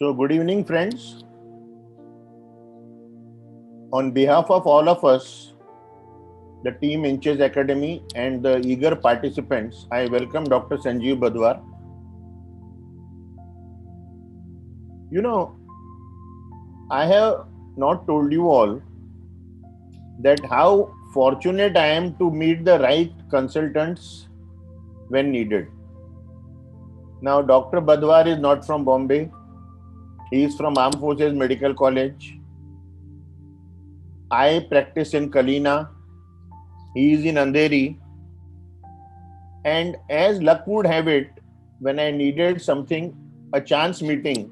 So, good evening, friends. On behalf of all of us, the Team Inches Academy and the eager participants, I welcome Dr. Sanjeev Badhwar. I have not told you all that how fortunate I am to meet the right consultants when needed. Now, Dr. Badhwar is not from Bombay. He is from Armed Forces Medical College. I practice in Kalina. He is in Andheri. And as luck would have it, when I needed something, a chance meeting,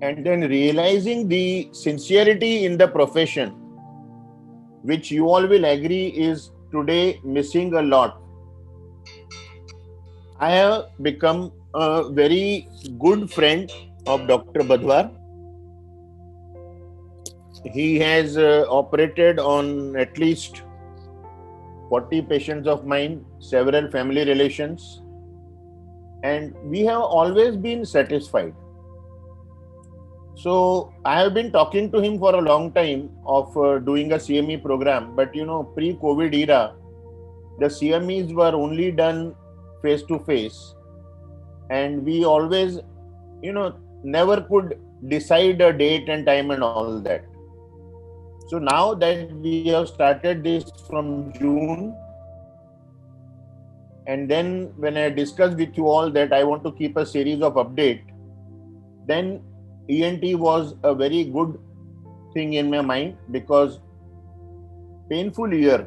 and then realizing the sincerity in the profession, which you all will agree is today missing a lot, I have become a very good friend of Dr. Badhwar. He has operated on at least 40 patients of mine, several family relations, and we have always been satisfied. So I have been talking to him for a long time of doing a CME program, but pre-COVID era, the CMEs were only done face to face, and we always, never could decide a date and time and all that. So now that we have started this from June, and then when I discussed with you all that I want to keep a series of updates, then ENT was a very good thing in my mind, because painful year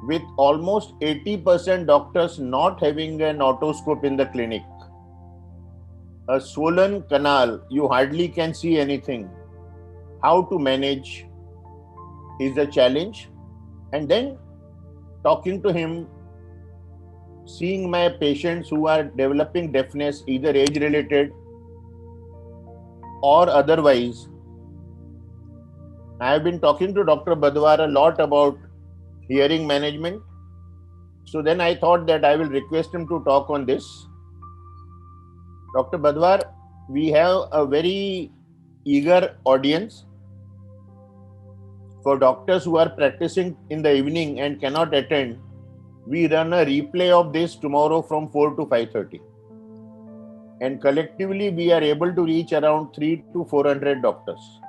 with almost 80% doctors not having an otoscope in the clinic. A swollen canal, you hardly can see anything. How to manage is a challenge. And then talking to him, seeing my patients who are developing deafness, either age-related or otherwise. I have been talking to Dr. Badhwar a lot about hearing management. So then I thought that I will request him to talk on this. Dr. Badhwar, we have a very eager audience. For doctors who are practicing in the evening and cannot attend, we run a replay of this tomorrow from 4 to 5:30. And collectively, we are able to reach around 300 to 400 doctors.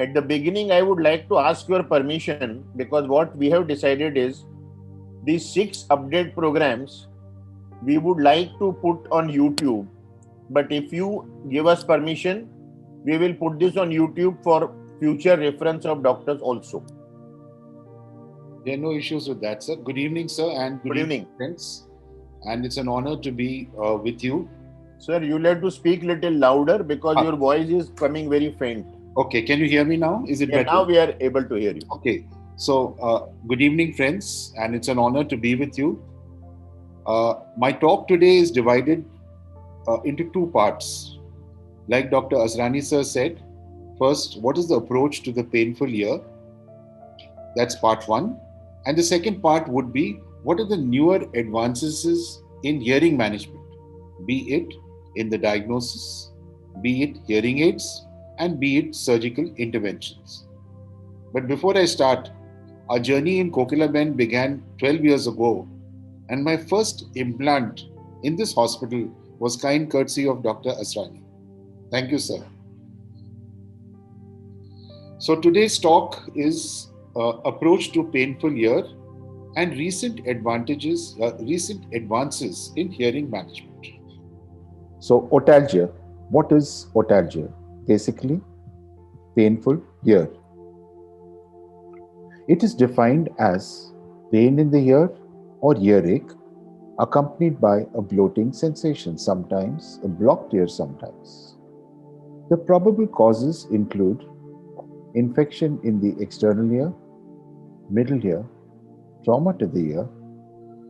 At the beginning, I would like to ask your permission, because what we have decided is these 6 update programs we would like to put on YouTube. But if you give us permission, we will put this on YouTube for future reference of doctors also. There are no issues with that, sir. Good evening, sir, and good evening, friends. And it's an honor to be with you. Sir, you'll have to speak little louder because your voice is coming very faint. Okay, can you hear me now? Is it better? Now we are able to hear you. Okay, so good evening, friends, and it's an honor to be with you. My talk today is divided into 2 parts. Like Dr. Asrani sir said, first, what is the approach to the painful ear? That's part 1. And the second part would be, what are the newer advances in hearing management, be it in the diagnosis, be it hearing aids, and be it surgical interventions. But before I start, our journey in Kokilaben began 12 years ago, and my first implant in this hospital was kind courtesy of Dr. Asrani. Thank you, sir. So today's talk is approach to painful ear and recent advances in hearing management. So otalgia. What is otalgia? Basically, painful ear. It is defined as pain in the ear or earache accompanied by a bloating sensation, sometimes a blocked ear sometimes. The probable causes include infection in the external ear, middle ear, trauma to the ear,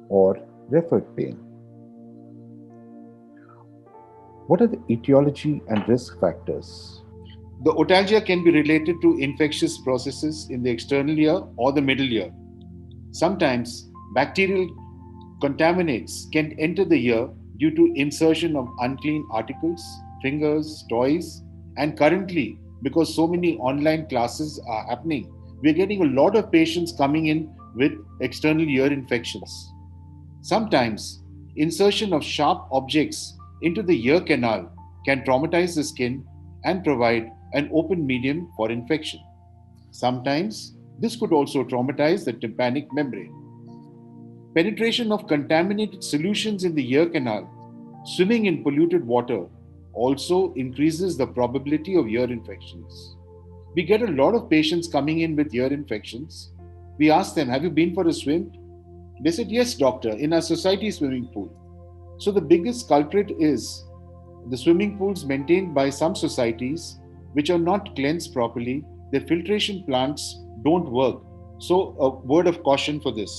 or referred pain. What are the etiology and risk factors? The otalgia can be related to infectious processes in the external ear or the middle ear. Sometimes bacterial contaminants can enter the ear due to insertion of unclean articles, fingers, toys, and currently, because so many online classes are happening, we're getting a lot of patients coming in with external ear infections. Sometimes, insertion of sharp objects into the ear canal can traumatize the skin and provide an open medium for infection. Sometimes, this could also traumatize the tympanic membrane. Penetration of contaminated solutions in the ear canal, swimming in polluted water, also increases the probability of ear infections. We get a lot of patients coming in with ear infections. We ask them, "Have you been for a swim?" They said, "Yes, doctor, in our society swimming pool." So the biggest culprit is the swimming pools maintained by some societies which are not cleansed properly. Their filtration plants don't work. So a word of caution for this.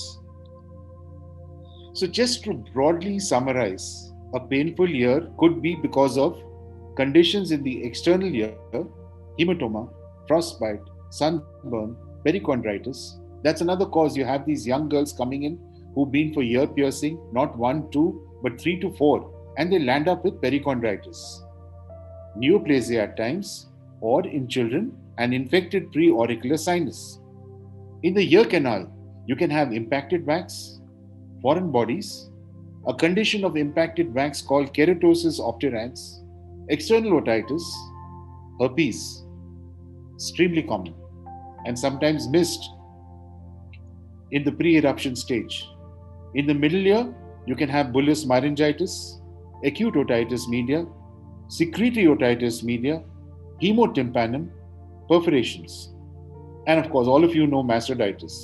So just to broadly summarize, a painful ear could be because of conditions in the external ear, hematoma, frostbite, sunburn, perichondritis. That's another cause. You have these young girls coming in who've been for ear piercing, not 1, 2, but 3 to 4, and they land up with perichondritis. Neoplasia at times, or in children, an infected preauricular sinus. In the ear canal, you can have impacted wax, foreign bodies, a condition of impacted wax called keratosis obturans, external otitis, herpes, extremely common, and sometimes missed in the pre-eruption stage. In the middle ear, you can have bullous laryngitis, acute otitis media, secretory otitis media, hemotympanum, perforations, and of course, all of you know mastoiditis.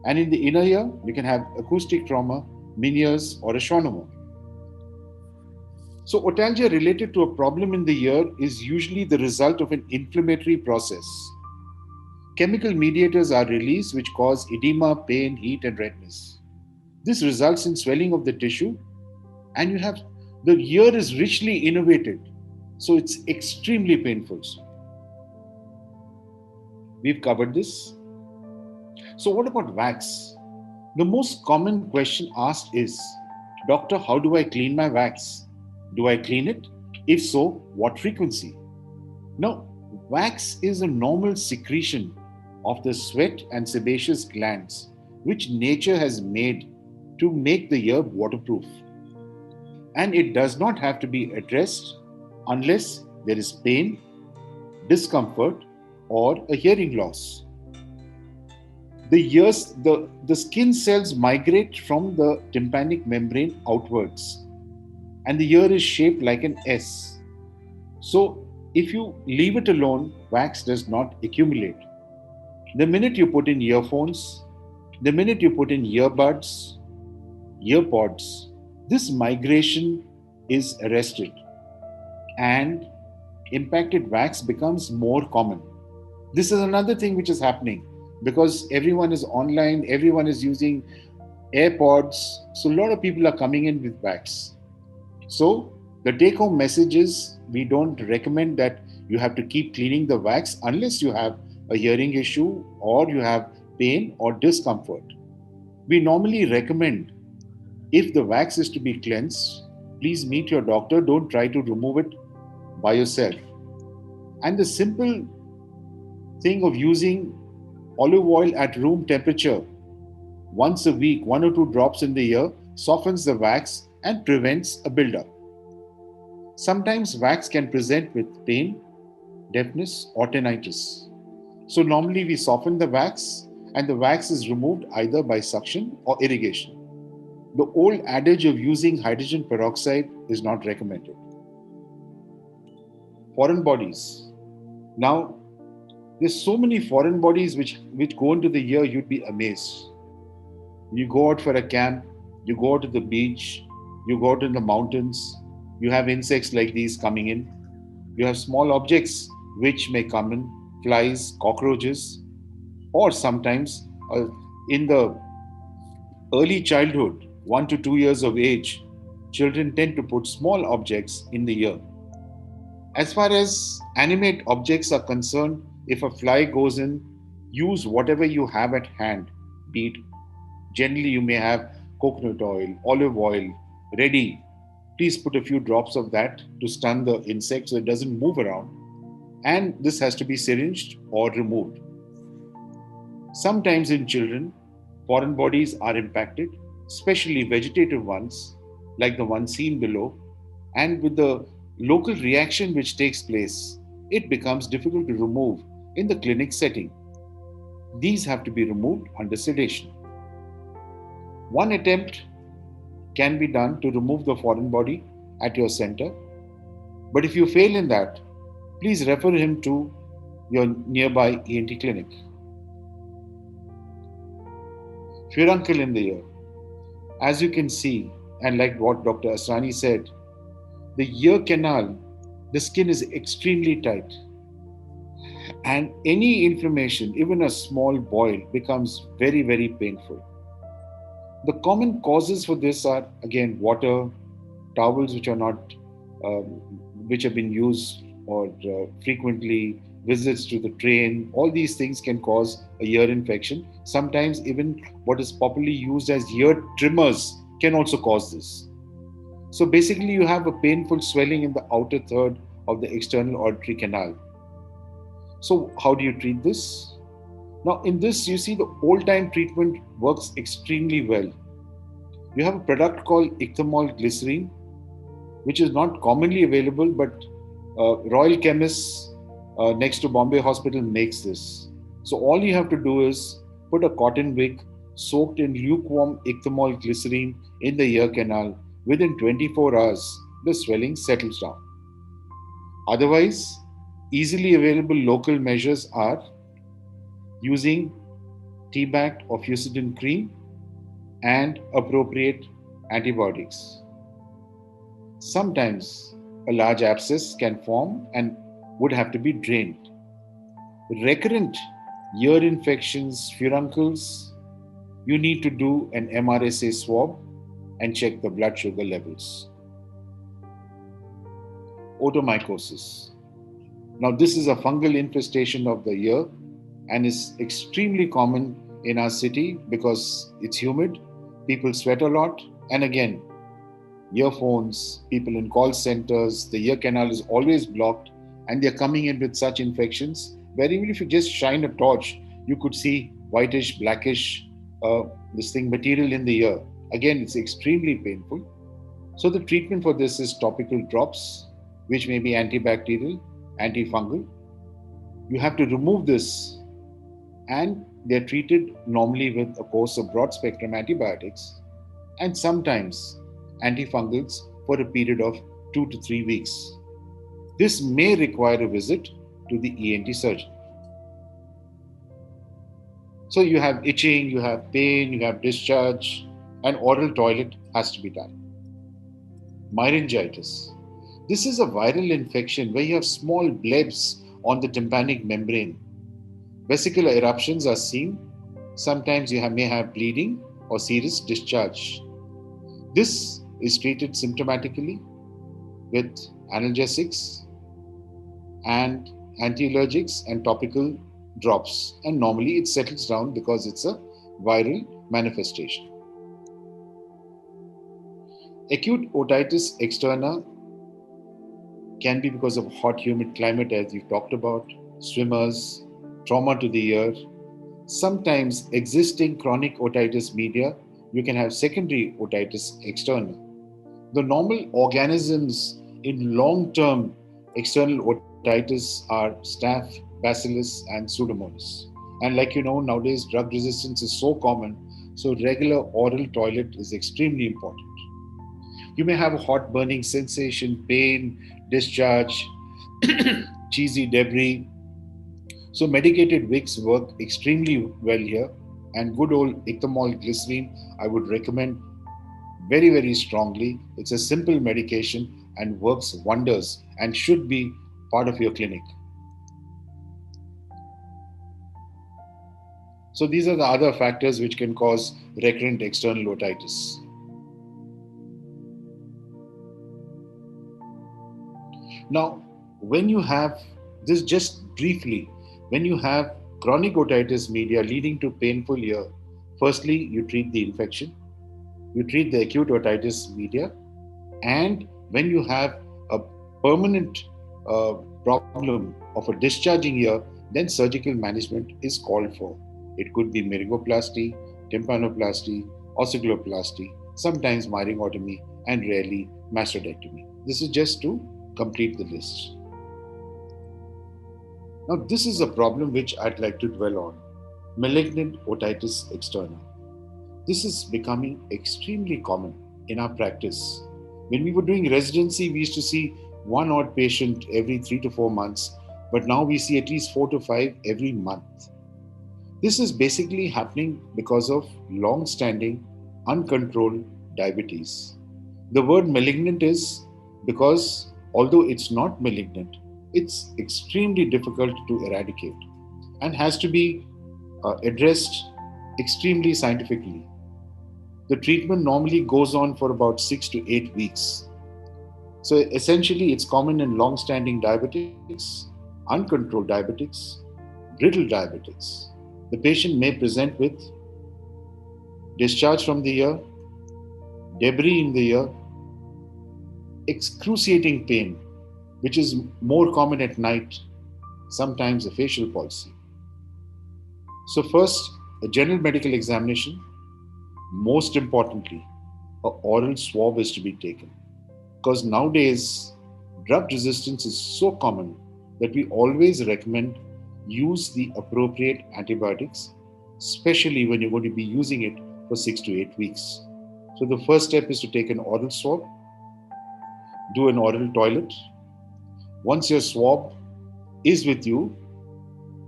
And in the inner ear, you can have acoustic trauma, Meniere's, or a schwannoma. So, otalgia related to a problem in the ear is usually the result of an inflammatory process. Chemical mediators are released which cause edema, pain, heat, and redness. This results in swelling of the tissue, and the ear is richly innervated, so it's extremely painful. We've covered this. So, what about wax? The most common question asked is, "Doctor, how do I clean my wax? Do I clean it? If so, what frequency?" Now, wax is a normal secretion of the sweat and sebaceous glands, which nature has made to make the ear waterproof. And it does not have to be addressed unless there is pain, discomfort, or a hearing loss. The skin cells migrate from the tympanic membrane outwards, and the ear is shaped like an S. So, if you leave it alone, wax does not accumulate. The minute you put in earphones, the minute you put in earbuds, earpods, this migration is arrested, and impacted wax becomes more common. This is another thing which is happening because everyone is online, everyone is using AirPods, so a lot of people are coming in with wax. So the take-home message is, we don't recommend that you have to keep cleaning the wax unless you have a hearing issue or you have pain or discomfort. We normally recommend, if the wax is to be cleansed, please meet your doctor. Don't try to remove it by yourself. And the simple thing of using olive oil at room temperature once a week, 1 or 2 drops in the ear, softens the wax and prevents a buildup. Sometimes wax can present with pain, deafness, or tinnitus. So normally we soften the wax and the wax is removed either by suction or irrigation. The old adage of using hydrogen peroxide is not recommended. Foreign bodies. Now, there's so many foreign bodies which go into the ear, you'd be amazed. You go out for a camp, you go out to the beach, you go out in the mountains, you have insects like these coming in. You have small objects which may come in, flies, cockroaches, or sometimes in the early childhood, 1 to 2 years of age, children tend to put small objects in the ear. As far as animate objects are concerned, if a fly goes in, use whatever you have at hand. Be it, generally you may have coconut oil, olive oil ready, please put a few drops of that to stun the insect so it doesn't move around. And this has to be syringed or removed. Sometimes in children, foreign bodies are impacted, especially vegetative ones, like the one seen below, and with the local reaction which takes place, it becomes difficult to remove in the clinic setting. These have to be removed under sedation. One attempt can be done to remove the foreign body at your center, but if you fail in that, please refer him to your nearby ENT clinic. Furuncle in the ear. As you can see, and like what Dr. Asrani said, the ear canal, the skin is extremely tight. And any inflammation, even a small boil, becomes very, very painful. The common causes for this are, again, water, towels which are not, which have been used or frequently, visits to the train. All these things can cause a ear infection. Sometimes even what is popularly used as ear trimmers can also cause this. So basically you have a painful swelling in the outer third of the external auditory canal. So how do you treat this? Now in this, you see the old-time treatment works extremely well. You have a product called ichthymol glycerine, which is not commonly available, but Royal Chemists next to Bombay Hospital makes this. So all you have to do is put a cotton wick soaked in lukewarm ichthymol glycerine in the ear canal. Within 24 hours, the swelling settles down. Otherwise, easily available local measures are using T-bact or fusidin cream and appropriate antibiotics. Sometimes a large abscess can form and would have to be drained. Recurrent ear infections, furuncles, you need to do an MRSA swab and check the blood sugar levels. Otomycosis. Now this is a fungal infestation of the ear and is extremely common in our city because it's humid, people sweat a lot, and again, earphones, people in call centers, the ear canal is always blocked and they're coming in with such infections where even if you just shine a torch, you could see whitish, blackish, material in the ear. Again, it's extremely painful. So the treatment for this is topical drops, which may be antibacterial, antifungal. You have to remove this and they're treated normally with a course of broad spectrum antibiotics and sometimes antifungals for a period of 2 to 3 weeks. This may require a visit to the ENT surgeon. So you have itching, you have pain, you have discharge, and oral toilet has to be done. Meningitis. This is a viral infection where you have small blebs on the tympanic membrane. Vesicular eruptions are seen. Sometimes you may have bleeding or serious discharge. This is treated symptomatically with analgesics and anti-allergics and topical drops. And normally it settles down because it's a viral manifestation. Acute otitis externa can be because of hot, humid climate, as we've talked about, swimmers, trauma to the ear. Sometimes existing chronic otitis media, you can have secondary otitis externa. The normal organisms in long-term external otitis are staph, bacillus, and pseudomonas. And like you know, nowadays drug resistance is so common, so regular oral toilet is extremely important. You may have a hot burning sensation, pain, discharge, cheesy debris. So medicated wicks work extremely well here, and good old ichthymol glycerine I would recommend very, very strongly. It's a simple medication and works wonders and should be part of your clinic. So these are the other factors which can cause recurrent external otitis. Now, when you have this, just briefly, when you have chronic otitis media leading to painful ear, firstly, you treat the infection, you treat the acute otitis media, And when you have a permanent problem of a discharging ear, then surgical management is called for. It could be myringoplasty, tympanoplasty, ossiculoplasty, sometimes myringotomy, and rarely mastoidectomy. This is just to complete the list. Now, this is a problem which I'd like to dwell on: malignant otitis externa. This is becoming extremely common in our practice. When we were doing residency, we used to see one odd patient every 3 to 4 months, but now we see at least 4 to 5 every month. This is basically happening because of long-standing, uncontrolled diabetes. The word malignant is because, although it's not malignant, it's extremely difficult to eradicate and has to be addressed extremely scientifically. The treatment normally goes on for about 6 to 8 weeks. So essentially, it's common in long-standing diabetics, uncontrolled diabetics, brittle diabetics. The patient may present with discharge from the ear, debris in the ear, excruciating pain, which is more common at night, sometimes a facial palsy. So first, a general medical examination. Most importantly, an oral swab is to be taken, because nowadays drug resistance is so common that we always recommend use the appropriate antibiotics, especially when you're going to be using it for 6 to 8 weeks. So the first step is to take an oral swab, do an oral toilet. Once your swab is with you,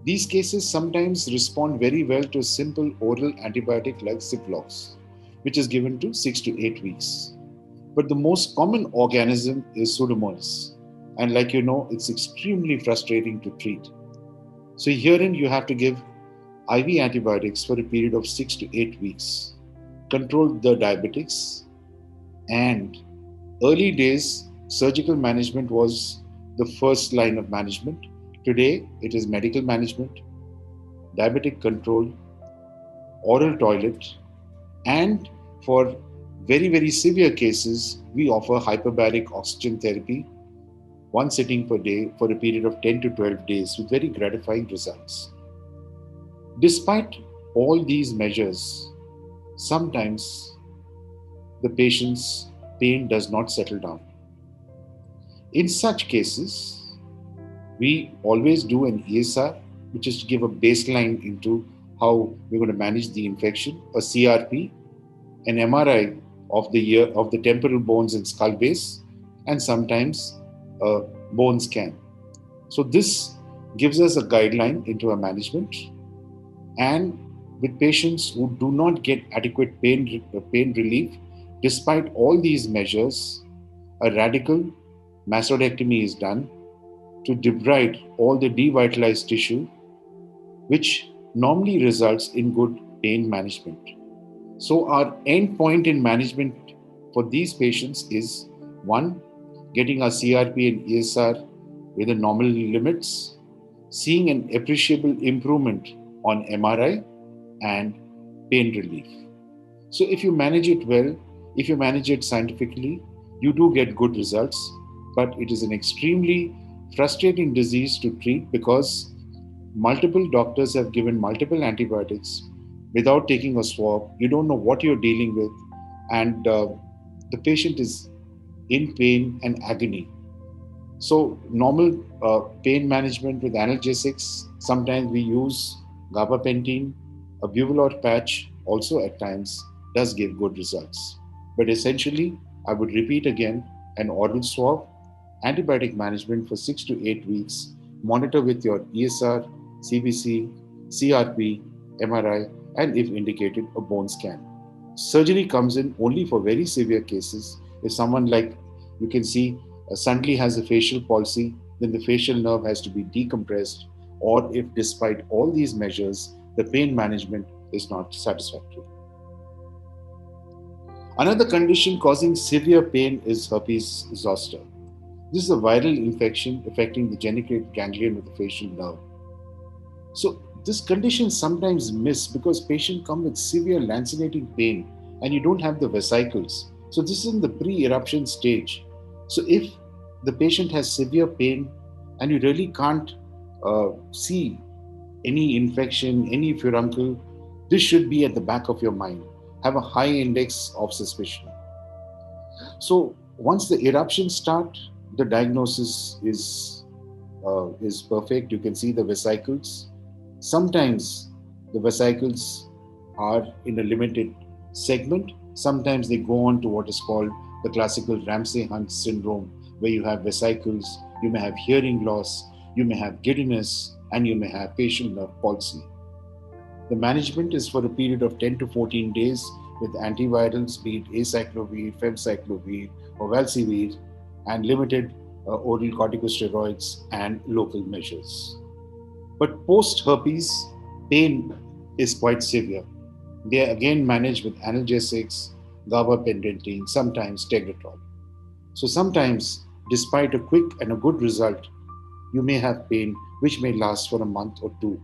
these cases sometimes respond very well to a simple oral antibiotic like Ciplox, which is given to 6 to 8 weeks. But the most common organism is Pseudomonas. And like you know, it's extremely frustrating to treat. So herein you have to give IV antibiotics for a period of 6 to 8 weeks, control the diabetics, and early days, surgical management was the first line of management. Today, it is medical management, diabetic control, oral toilet, and for very, very severe cases, we offer hyperbaric oxygen therapy, one sitting per day for a period of 10 to 12 days with very gratifying results. Despite all these measures, sometimes the patient's pain does not settle down. In such cases, we always do an ESR, which is to give a baseline into how we're going to manage the infection, a CRP, an MRI of the ear, of the temporal bones and skull base, and sometimes a bone scan. So this gives us a guideline into our management. And with patients who do not get adequate pain relief, despite all these measures, a radical mastoidectomy is done to debride all the devitalized tissue, which normally results in good pain management. So our end point in management for these patients is, one, getting our CRP and ESR within normal limits, seeing an appreciable improvement on MRI, and pain relief. So if you manage it well, if you manage it scientifically, you do get good results, but it is an extremely frustrating disease to treat because multiple doctors have given multiple antibiotics without taking a swab. You don't know what you're dealing with, and the patient is in pain and agony. So normal pain management with analgesics, sometimes we use gabapentin, a Buvelor patch also at times does give good results. But essentially, I would repeat again, an oral swab, antibiotic management for 6 to 8 weeks, monitor with your ESR, CBC, CRP, MRI, and if indicated, a bone scan. Surgery comes in only for very severe cases. If someone, like you can see, suddenly has a facial palsy, then the facial nerve has to be decompressed, or if despite all these measures, the pain management is not satisfactory. Another condition causing severe pain is herpes zoster. This is a viral infection affecting the geniculate ganglion of the facial nerve. So this condition is sometimes missed because patients come with severe lancinating pain and you don't have the vesicles. So this is in the pre-eruption stage. So if the patient has severe pain and you really can't see any infection, any furuncle, this should be at the back of your mind. Have a high index of suspicion. So once the eruptions start, the diagnosis is perfect. You can see the vesicles. Sometimes the vesicles are in a limited segment. Sometimes they go on to what is called the classical Ramsay-Hunt syndrome, where you have vesicles, you may have hearing loss, you may have giddiness, and you may have facial nerve palsy. The management is for a period of 10 to 14 days with antivirals, be it acyclovir, femcyclovir, or valsivir, and limited oral corticosteroids and local measures. But post-herpes, pain is quite severe. They are again managed with analgesics, gabapentin, sometimes tegretol. So sometimes, despite a quick and a good result, you may have pain which may last for a month or two,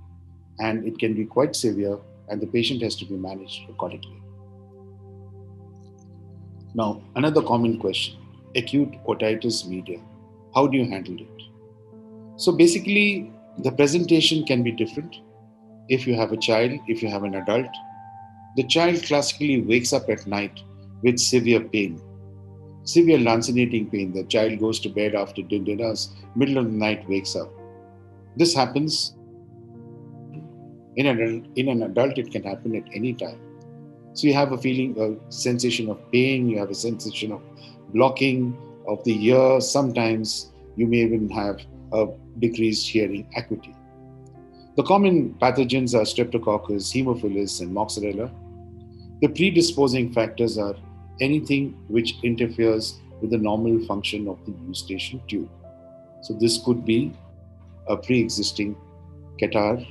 and it can be quite severe, and the patient has to be managed accordingly. Now, another common question: acute otitis media. How do you handle it? So basically, the presentation can be different. If you have a child, if you have an adult, the child classically wakes up at night with severe pain, severe lancinating pain. The child goes to bed after dinners, middle of the night wakes up. This happens in an adult, it can happen at any time. So you have a feeling, a sensation of pain, you have a sensation of blocking of the ear. Sometimes you may even have a decreased hearing acuity. The common pathogens are Streptococcus, Haemophilus, and Moxarella. The predisposing factors are anything which interferes with the normal function of the eustachian tube. So this could be a pre-existing catarrh,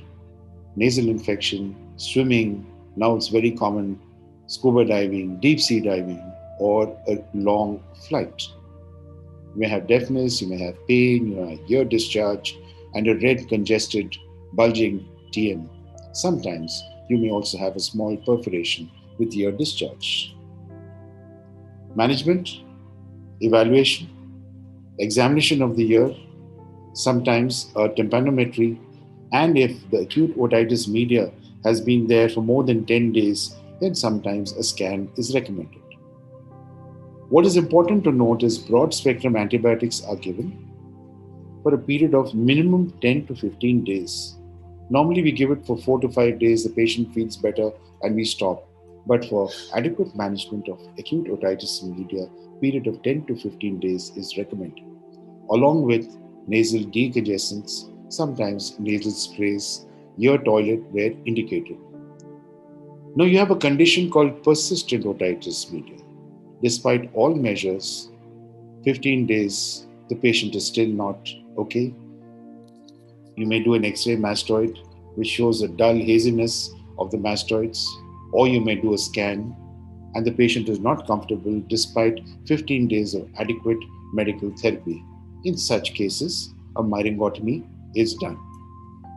nasal infection, swimming. Now it's very common, scuba diving, deep sea diving, or a long flight. You may have deafness, you may have pain, you may have ear discharge, and a red, congested, bulging TM. Sometimes you may also have a small perforation with ear discharge. Management, evaluation, examination of the ear, sometimes a tympanometry, and if the acute otitis media has been there for more than 10 days, then sometimes a scan is recommended. What is important to note is broad spectrum antibiotics are given for a period of minimum 10 to 15 days. Normally we give it for 4 to 5 days, the patient feels better and we stop. But for adequate management of acute otitis media, period of 10 to 15 days is recommended, along with nasal decongestants, sometimes nasal sprays, ear toilet where indicated. Now you have a condition called persistent otitis media. Despite all measures, 15 days, the patient is still not okay. You may do an X-ray mastoid, which shows a dull haziness of the mastoids, or you may do a scan, and the patient is not comfortable despite 15 days of adequate medical therapy. In such cases, a myringotomy is done.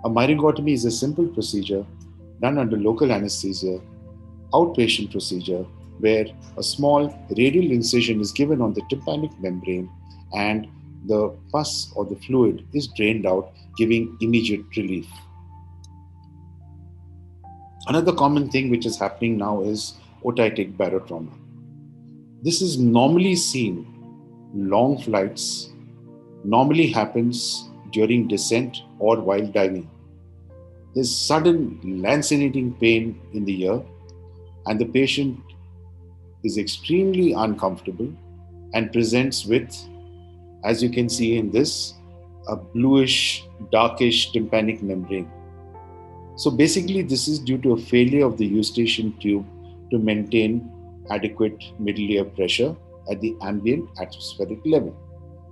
A myringotomy is a simple procedure done under local anesthesia, outpatient procedure, where a small radial incision is given on the tympanic membrane and the pus or the fluid is drained out, giving immediate relief. Another common thing which is happening now is otitic barotrauma. This is normally seen long flights, normally happens during descent or while diving. There's sudden lancinating pain in the ear, and the patient is extremely uncomfortable and presents with, as you can see in this, a bluish, darkish tympanic membrane. So basically, this is due to a failure of the eustachian tube to maintain adequate middle ear pressure at the ambient atmospheric level.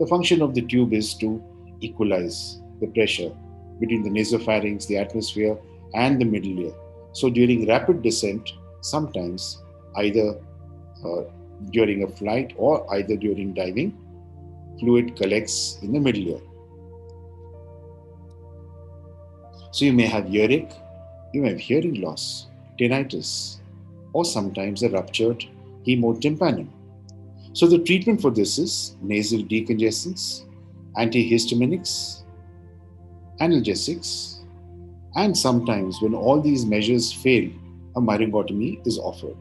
The function of the tube is to equalize the pressure between the nasopharynx, the atmosphere, and the middle ear. So during rapid descent, sometimes either during a flight or either during diving, fluid collects in the middle ear. So you may have earache, you may have hearing loss, tinnitus, or sometimes a ruptured hemotympanum. So the treatment for this is nasal decongestants, antihistaminics, analgesics, and sometimes when all these measures fail, a myringotomy is offered.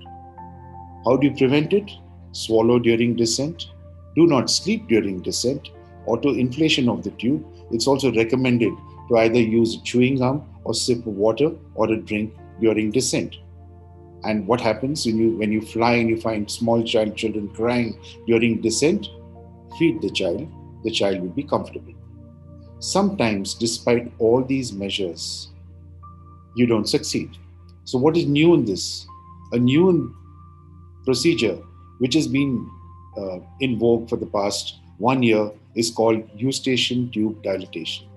How do you prevent it? Swallow during descent. Do not sleep during descent. Autoinflation of the tube. It's also recommended to either use chewing gum or sip of water or a drink during descent. And what happens when you fly and you find small children crying during descent? Feed the child. The child will be comfortable. Sometimes, despite all these measures, you don't succeed. So what is new in this? A new procedure which has been in vogue for the past 1 year is called eustachian tube dilatation.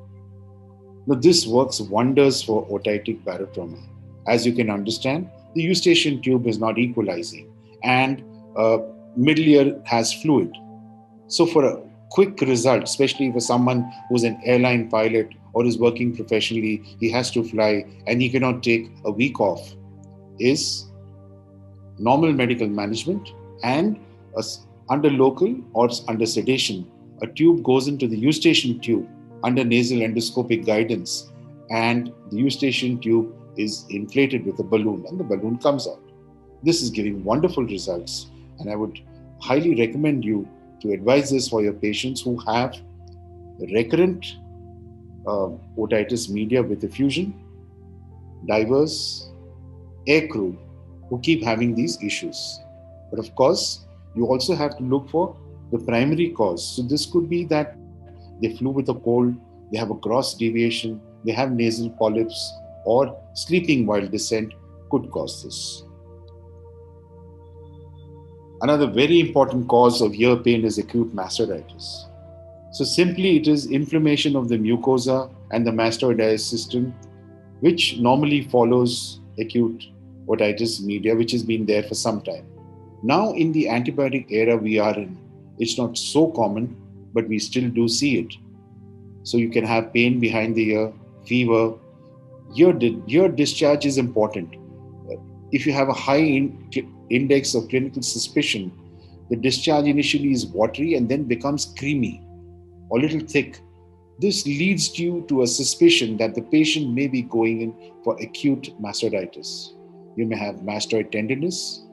Now this works wonders for otitic barotrauma. As you can understand, the eustachian tube is not equalizing and middle ear has fluid. So for a quick result, especially for someone who's an airline pilot or is working professionally, he has to fly and he cannot take a week off, is normal medical management and under local or under sedation, a tube goes into the eustachian tube under nasal endoscopic guidance and the eustachian tube is inflated with a balloon and the balloon comes out. This is giving wonderful results and I would highly recommend you to advise this for your patients who have recurrent otitis media with effusion, divers, air crew who keep having these issues. But of course, you also have to look for the primary cause. So this could be that they flew with a cold, they have a gross deviation, they have nasal polyps, or sleeping while descent could cause this. Another very important cause of ear pain is acute mastoiditis. So simply it is inflammation of the mucosa and the mastoiditis system, which normally follows acute otitis media, which has been there for some time. Now in the antibiotic era we are in, it's not so common, but we still do see it. So you can have pain behind the ear, fever. Ear discharge is important. If you have a high index of clinical suspicion, the discharge initially is watery and then becomes creamy or a little thick. This leads you to a suspicion that the patient may be going in for acute mastoiditis. You may have mastoid tenderness,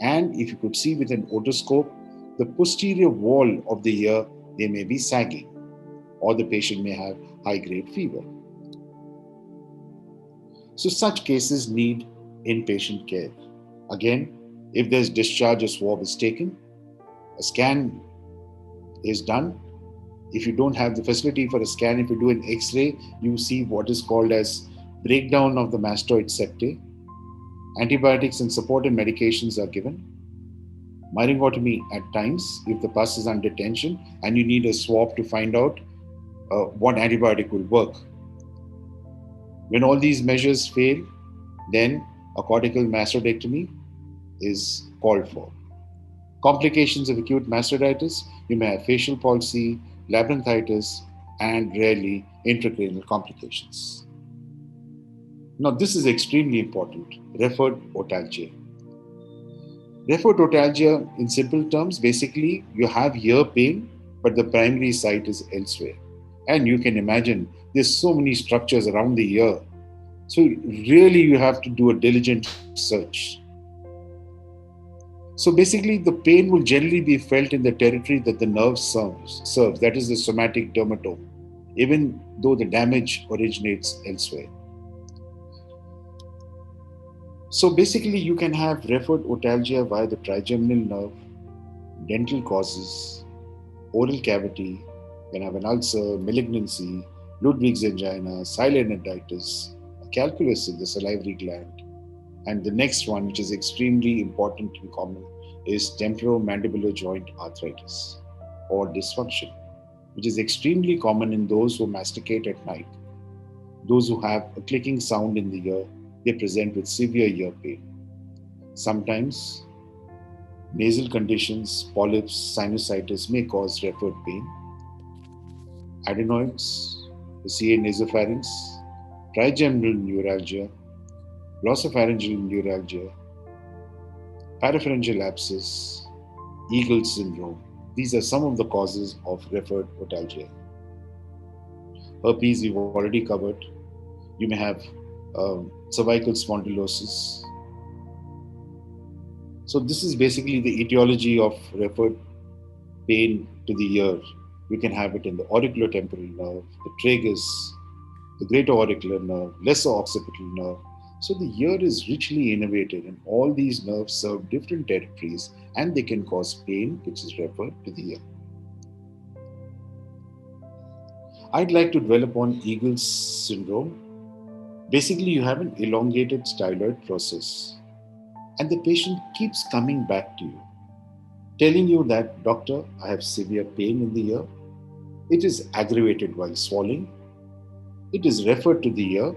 and if you could see with an otoscope, the posterior wall of the ear, they may be sagging, or the patient may have high-grade fever. So such cases need inpatient care. Again, if there's discharge, a swab is taken, a scan is done. If you don't have the facility for a scan, if you do an X-ray, you see what is called as breakdown of the mastoid septae. Antibiotics and supportive medications are given. Myringotomy at times, if the pus is under tension and you need a swab to find out what antibiotic will work. When all these measures fail, then a cortical mastoidectomy is called for. Complications of acute mastoiditis, you may have facial palsy, labyrinthitis, and rarely intracranial complications. Now this is extremely important, referred otalgia. Referred otalgia, in simple terms, basically you have ear pain, but the primary site is elsewhere. And you can imagine there's so many structures around the ear. So really you have to do a diligent search. So basically the pain will generally be felt in the territory that the nerve serves, that is the somatic dermatome, even though the damage originates elsewhere. So basically you can have referred otalgia via the trigeminal nerve, dental causes, oral cavity, you can have an ulcer, malignancy, Ludwig's angina, sinusitis, a calculus in the salivary gland. And the next one, which is extremely important and common, is temporomandibular joint arthritis or dysfunction, which is extremely common in those who masticate at night. Those who have a clicking sound in the ear, they present with severe ear pain. Sometimes nasal conditions, polyps, sinusitis may cause referred pain. Adenoids, the CA nasopharynx, trigeminal neuralgia, glossopharyngeal neuralgia, parapharyngeal abscess, Eagle syndrome. These are some of the causes of referred otalgia. Herpes, we've already covered. You may have cervical spondylosis. So this is basically the etiology of referred pain to the ear. You can have it in the auriculotemporal nerve, the tragus, the greater auricular nerve, lesser occipital nerve. So the ear is richly innervated, and all these nerves serve different territories, and they can cause pain, which is referred to the ear. I'd like to dwell upon Eagle's syndrome. Basically, you have an elongated styloid process, and the patient keeps coming back to you, telling you that, "Doctor, I have severe pain in the ear. It is aggravated while swallowing. It is referred to the ear,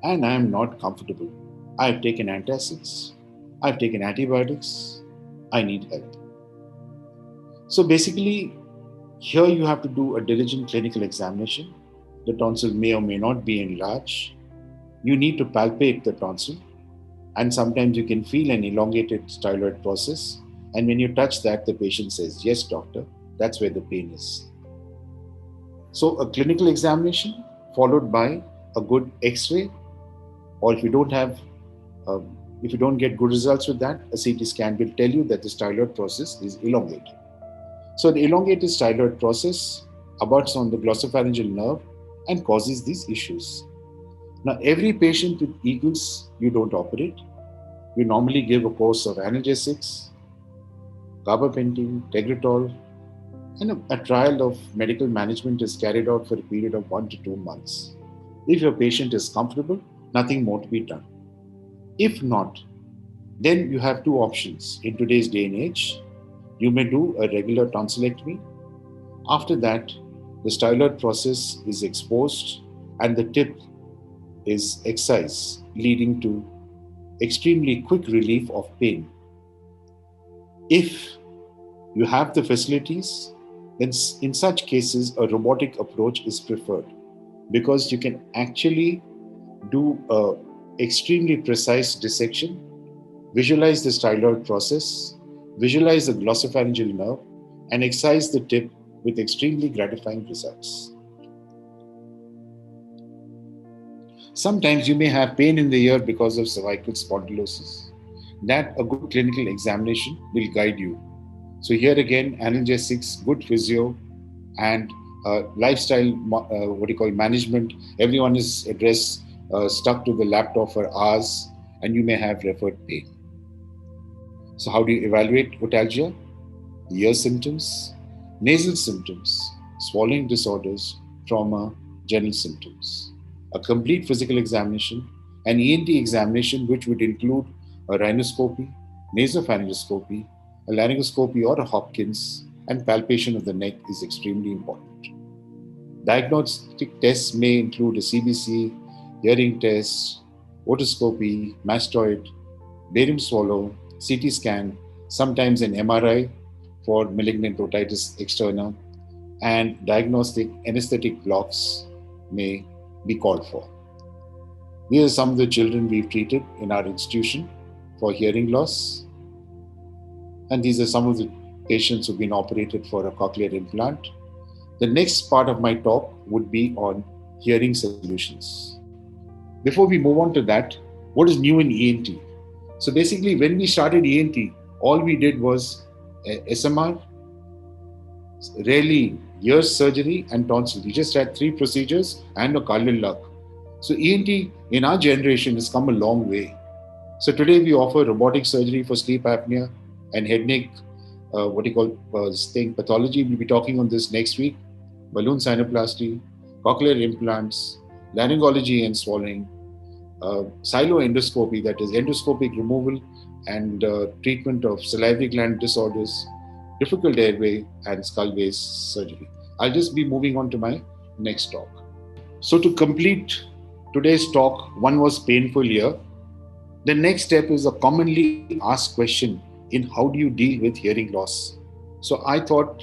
and I am not comfortable. I have taken antacids. I have taken antibiotics. I need help." So basically, here you have to do a diligent clinical examination. The tonsil may or may not be enlarged. You need to palpate the tonsil, and sometimes you can feel an elongated styloid process. And when you touch that, the patient says, "Yes, doctor, that's where the pain is." So a clinical examination followed by a good X-ray, or if you don't get good results with that, a CT scan will tell you that the styloid process is elongated. So the elongated styloid process abuts on the glossopharyngeal nerve and causes these issues. Now, every patient with Eagles, you don't operate. You normally give a course of analgesics, gabapentin, Tegretol, and a trial of medical management is carried out for a period of 1 to 2 months. If your patient is comfortable, nothing more to be done. If not, then you have two options. In today's day and age, you may do a regular tonsillectomy. After that, the styloid process is exposed and the tip is excised, leading to extremely quick relief of pain. If you have the facilities, then in such cases, a robotic approach is preferred, because you can actually do a extremely precise dissection, visualize the styloid process, visualize the glossopharyngeal nerve, and excise the tip with extremely gratifying results. Sometimes you may have pain in the ear because of cervical spondylosis. That a good clinical examination will guide you. So here again, analgesics, good physio, and lifestyle, management. Everyone is addressed, stuck to the laptop for hours, and you may have referred pain. So how do you evaluate otalgia? Ear symptoms, nasal symptoms, swallowing disorders, trauma, general symptoms. A complete physical examination, an ENT examination which would include a rhinoscopy, nasopharyngoscopy, a laryngoscopy or a Hopkins, and palpation of the neck is extremely important. Diagnostic tests may include a CBC, hearing test, otoscopy, mastoid, barium swallow, CT scan, sometimes an MRI for malignant otitis externa, and diagnostic anesthetic blocks may be called for. These are some of the children we've treated in our institution for hearing loss, and these are some of the patients who've been operated for a cochlear implant. The next part of my talk would be on hearing solutions. Before we move on to that, what is new in ENT? So basically, when we started ENT, all we did was SMR, rarely ear surgery, and tonsil. We just had 3 procedures and a cardiac luck. So ENT in our generation has come a long way. So today we offer robotic surgery for sleep apnea and head neck, pathology. We'll be talking on this next week. Balloon sinuplasty, cochlear implants, laryngology and swallowing, xyloendoscopy, that is endoscopic removal and treatment of salivary gland disorders, difficult airway, and skull base surgery. I'll just be moving on to my next talk. So to complete today's talk, one was painful ear. The next step is a commonly asked question in how do you deal with hearing loss. So I thought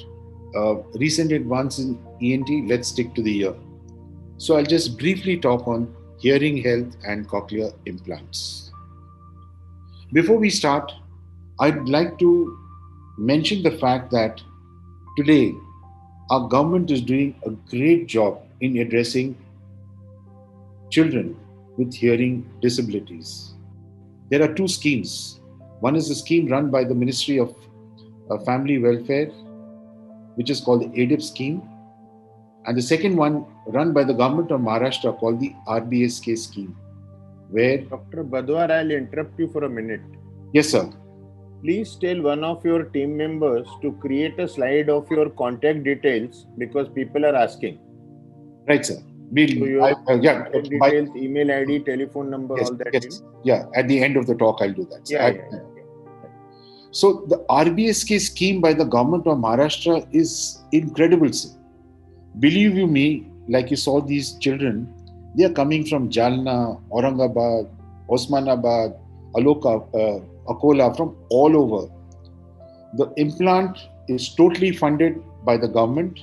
recent advances in ENT, let's stick to the ear. So I'll just briefly talk on hearing health and cochlear implants. Before we start, I'd like to mention the fact that today our government is doing a great job in addressing children with hearing disabilities. There are two schemes. One is a scheme run by the Ministry of Family Welfare, which is called the ADIP scheme, and the second one run by the government of Maharashtra called the RBSK scheme, where... Dr. Badhwar, I'll interrupt you for a minute. Yes, sir. Please tell one of your team members to create a slide of your contact details because people are asking. Right, sir. Contact details, email ID, telephone number, yes, all that. Yes. Yeah, at the end of the talk, I'll do that. Yeah. So the RBSK scheme by the government of Maharashtra is incredible, sir. Believe you me, like you saw these children, they are coming from Jalna, Aurangabad, Osmanabad, Akola, from all over. The implant is totally funded by the government.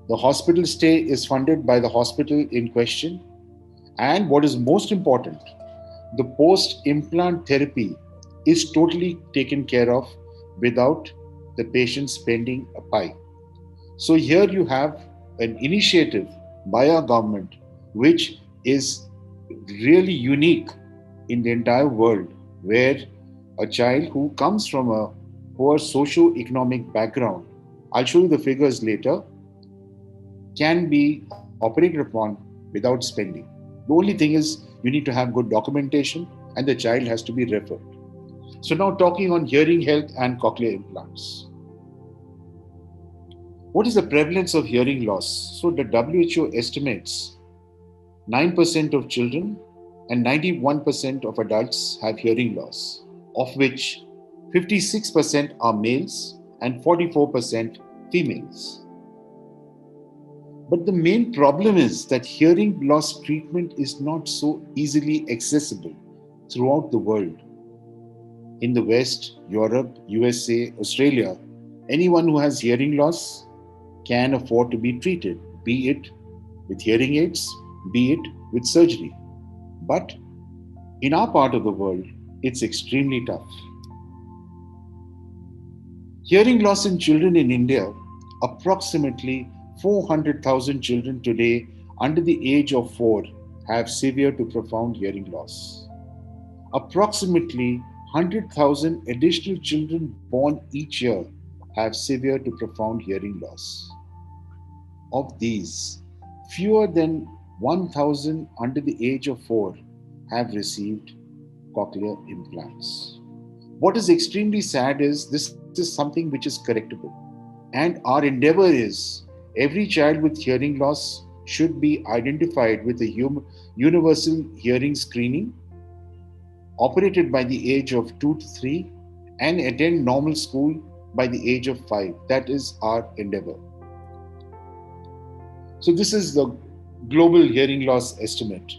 The hospital stay is funded by the hospital in question. And what is most important, the post-implant therapy is totally taken care of without the patient spending a pie. So here you have an initiative by our government which is really unique in the entire world, where a child who comes from a poor socio-economic background, I'll show you the figures later, can be operated upon without spending. The only thing is you need to have good documentation and the child has to be referred. So now talking on hearing health and cochlear implants. What is the prevalence of hearing loss? So the WHO estimates 9% of children and 91% of adults have hearing loss, of which 56% are males and 44% females. But the main problem is that hearing loss treatment is not so easily accessible throughout the world. In the West, Europe, USA, Australia, anyone who has hearing loss can afford to be treated, be it with hearing aids, be it with surgery. But in our part of the world, it's extremely tough. Hearing loss in children in India, approximately 400,000 children today under the age of 4 have severe to profound hearing loss. Approximately 100,000 additional children born each year have severe to profound hearing loss. Of these, fewer than 1,000 under the age of 4 have received cochlear implants. What is extremely sad is this is something which is correctable. And our endeavor is every child with hearing loss should be identified with a universal hearing screening, operated by the age of 2 to 3, and attend normal school by the age of 5. That is our endeavor. So this is the global hearing loss estimate.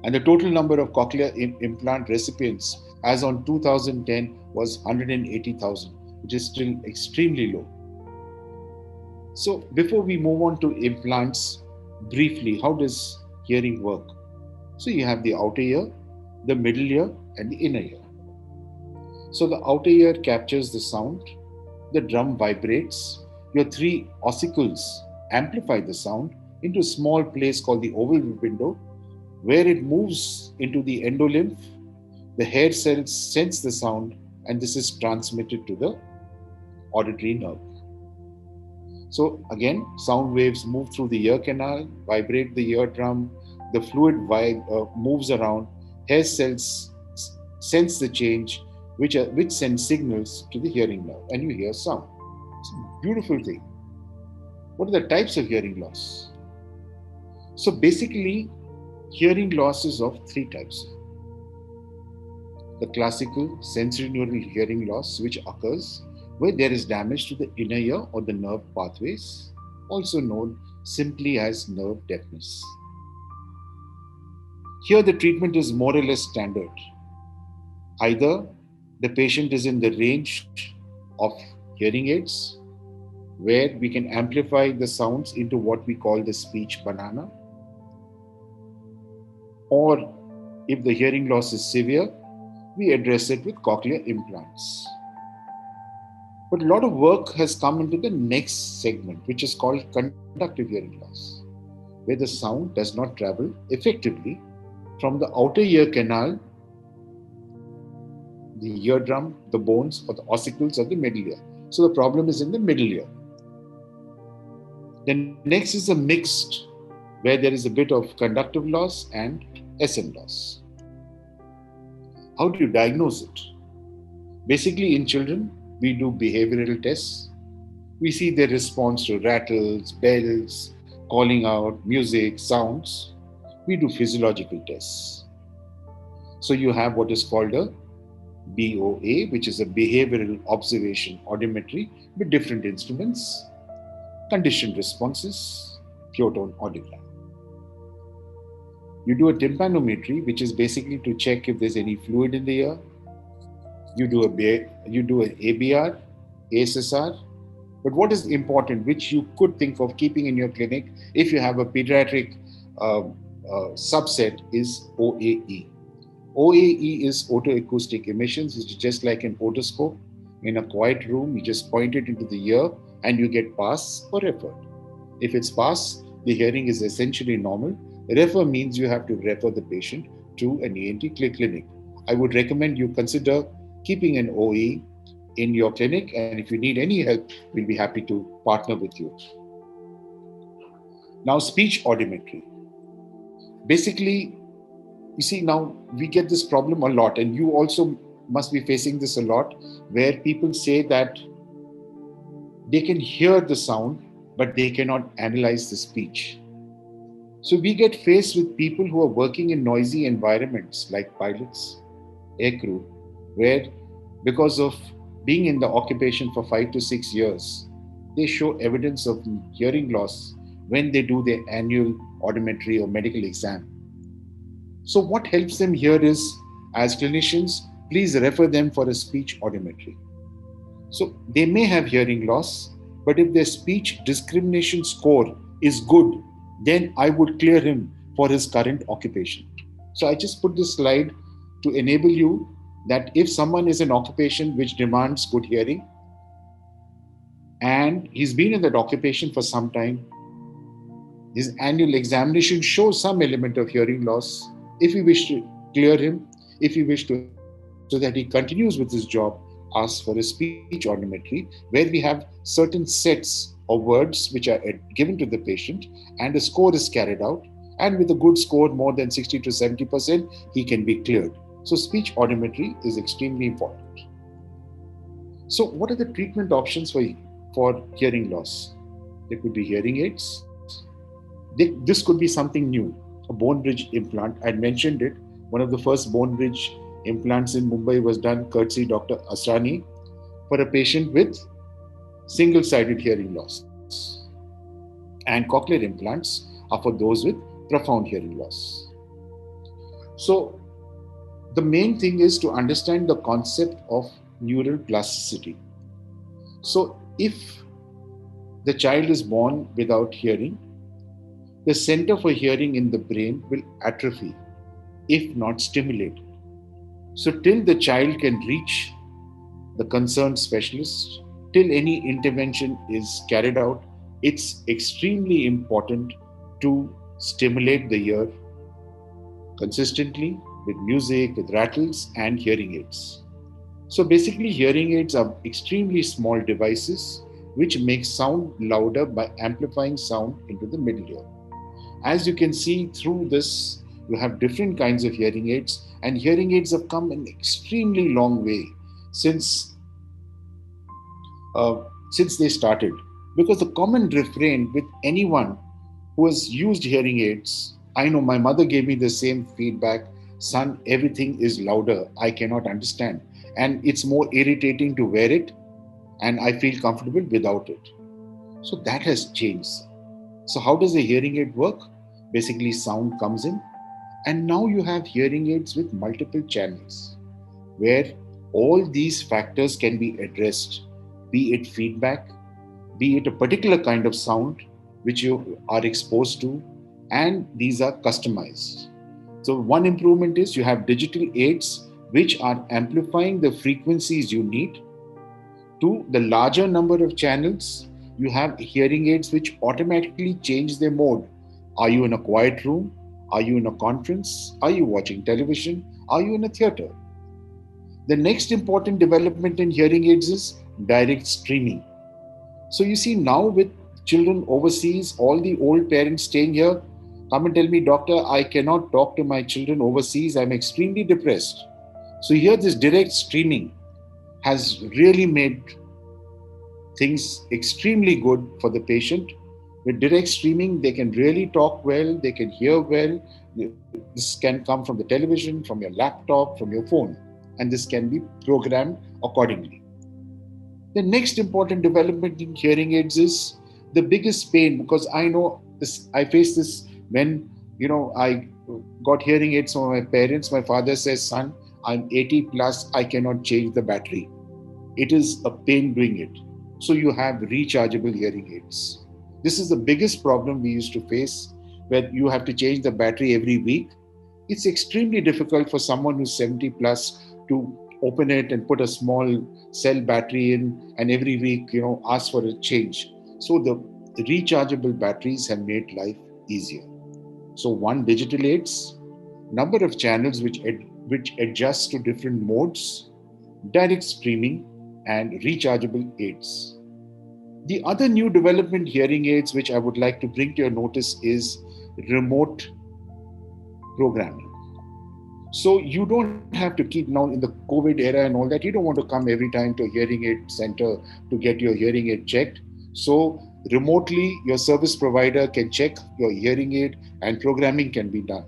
And the total number of cochlear implant recipients as on 2010 was 180,000, which is still extremely low. So before we move on to implants, briefly, how does hearing work? So you have the outer ear, the middle ear, and the inner ear. So the outer ear captures the sound, the drum vibrates, your 3 ossicles amplify the sound into a small place called the oval window, where it moves into the endolymph. The hair cells sense the sound, and this is transmitted to the auditory nerve. So again, sound waves move through the ear canal, vibrate the eardrum, the fluid moves around, hair cells sense the change, which sends signals to the hearing nerve, and you hear sound. It's a beautiful thing. What are the types of hearing loss? So basically, hearing loss is of 3 types. The classical sensorineural hearing loss, which occurs where there is damage to the inner ear or the nerve pathways, also known simply as nerve deafness. Here the treatment is more or less standard. Either the patient is in the range of hearing aids, where we can amplify the sounds into what we call the speech banana, or if the hearing loss is severe, we address it with cochlear implants. But a lot of work has come into the next segment, which is called conductive hearing loss, where the sound does not travel effectively from the outer ear canal, the eardrum, the bones, or the ossicles of the middle ear. So the problem is in the middle ear. The next is a mixed, where there is a bit of conductive loss and SN loss. How do you diagnose it? Basically, in children, we do behavioral tests. We see their response to rattles, bells, calling out, music, sounds. We do physiological tests. So you have what is called a BOA, which is a behavioral observation audiometry with different instruments, conditioned responses, pure tone audiogram. You do a tympanometry, which is basically to check if there's any fluid in the ear. You do an ABR, ASSR. But what is important, which you could think of keeping in your clinic if you have a pediatric subset, is OAE. OAE is otoacoustic emissions, which is just like an otoscope. In a quiet room, you just point it into the ear and you get pass or referred. If it's pass, the hearing is essentially normal. Refer means you have to refer the patient to an ENT clinic. I would recommend you consider keeping an OAE in your clinic, and if you need any help, we'll be happy to partner with you. Now, speech audiometry. Basically, you see, now we get this problem a lot, and you also must be facing this a lot, where people say that they can hear the sound, but they cannot analyze the speech. So we get faced with people who are working in noisy environments like pilots, aircrew, where because of being in the occupation for 5 to 6 years, they show evidence of hearing loss when they do their annual audiometry or medical exam. So what helps them here is, as clinicians, please refer them for a speech audiometry. So they may have hearing loss, but if their speech discrimination score is good, then I would clear him for his current occupation. So I just put this slide to enable you that if someone is in occupation which demands good hearing, and he's been in that occupation for some time, his annual examination shows some element of hearing loss. If we wish to clear him, if we wish to, so that he continues with his job, ask for a speech audiometry, where we have certain sets of words which are given to the patient, and a score is carried out. And with a good score, more than 60 to 70%, he can be cleared. So speech audiometry is extremely important. So what are the treatment options for hearing loss? There could be hearing aids. This could be something new, a bone bridge implant. I mentioned it. One of the first bone bridge implants in Mumbai was done courtesy Dr. Asrani for a patient with single-sided hearing loss. And cochlear implants are for those with profound hearing loss. So the main thing is to understand the concept of neural plasticity. So if the child is born without hearing, the center for hearing in the brain will atrophy if not stimulated. So till the child can reach the concerned specialist, till any intervention is carried out, it's extremely important to stimulate the ear consistently with music, with rattles and hearing aids. So basically, hearing aids are extremely small devices which make sound louder by amplifying sound into the middle ear. As you can see through this, you have different kinds of hearing aids, and hearing aids have come an extremely long way since they started. Because the common refrain with anyone who has used hearing aids, I know my mother gave me the same feedback, son, everything is louder, I cannot understand. And it's more irritating to wear it, and I feel comfortable without it. So that has changed. So how does a hearing aid work? Basically, sound comes in, and now you have hearing aids with multiple channels, where all these factors can be addressed, be it feedback, be it a particular kind of sound which you are exposed to, and these are customized. So one improvement is you have digital aids which are amplifying the frequencies you need to the larger number of channels, you have hearing aids which automatically change their mode. Are you in a quiet room? Are you in a conference? Are you watching television? Are you in a theater? The next important development in hearing aids is direct streaming. So you see now with children overseas, all the old parents staying here come and tell me, doctor, I cannot talk to my children overseas. I'm extremely depressed. So here this direct streaming has really made things extremely good for the patient. With direct streaming, they can really talk well, they can hear well. This can come from the television, from your laptop, from your phone, and this can be programmed accordingly. The next important development in hearing aids is the biggest pain, because I know this, I faced this when I got hearing aids from my parents. My father says, son, I'm 80 plus, I cannot change the battery. It is a pain doing it. So you have rechargeable hearing aids. This is the biggest problem we used to face, where you have to change the battery every week. It's extremely difficult for someone who's 70 plus to open it and put a small cell battery in and every week, ask for a change. So the rechargeable batteries have made life easier. So one, digital aids, number of channels which adjust to different modes, direct streaming, and rechargeable aids. The other new development hearing aids which I would like to bring to your notice is remote programming. So you don't have to keep, now in the COVID era and all that, you don't want to come every time to a hearing aid center to get your hearing aid checked. So remotely, your service provider can check your hearing aid and programming can be done.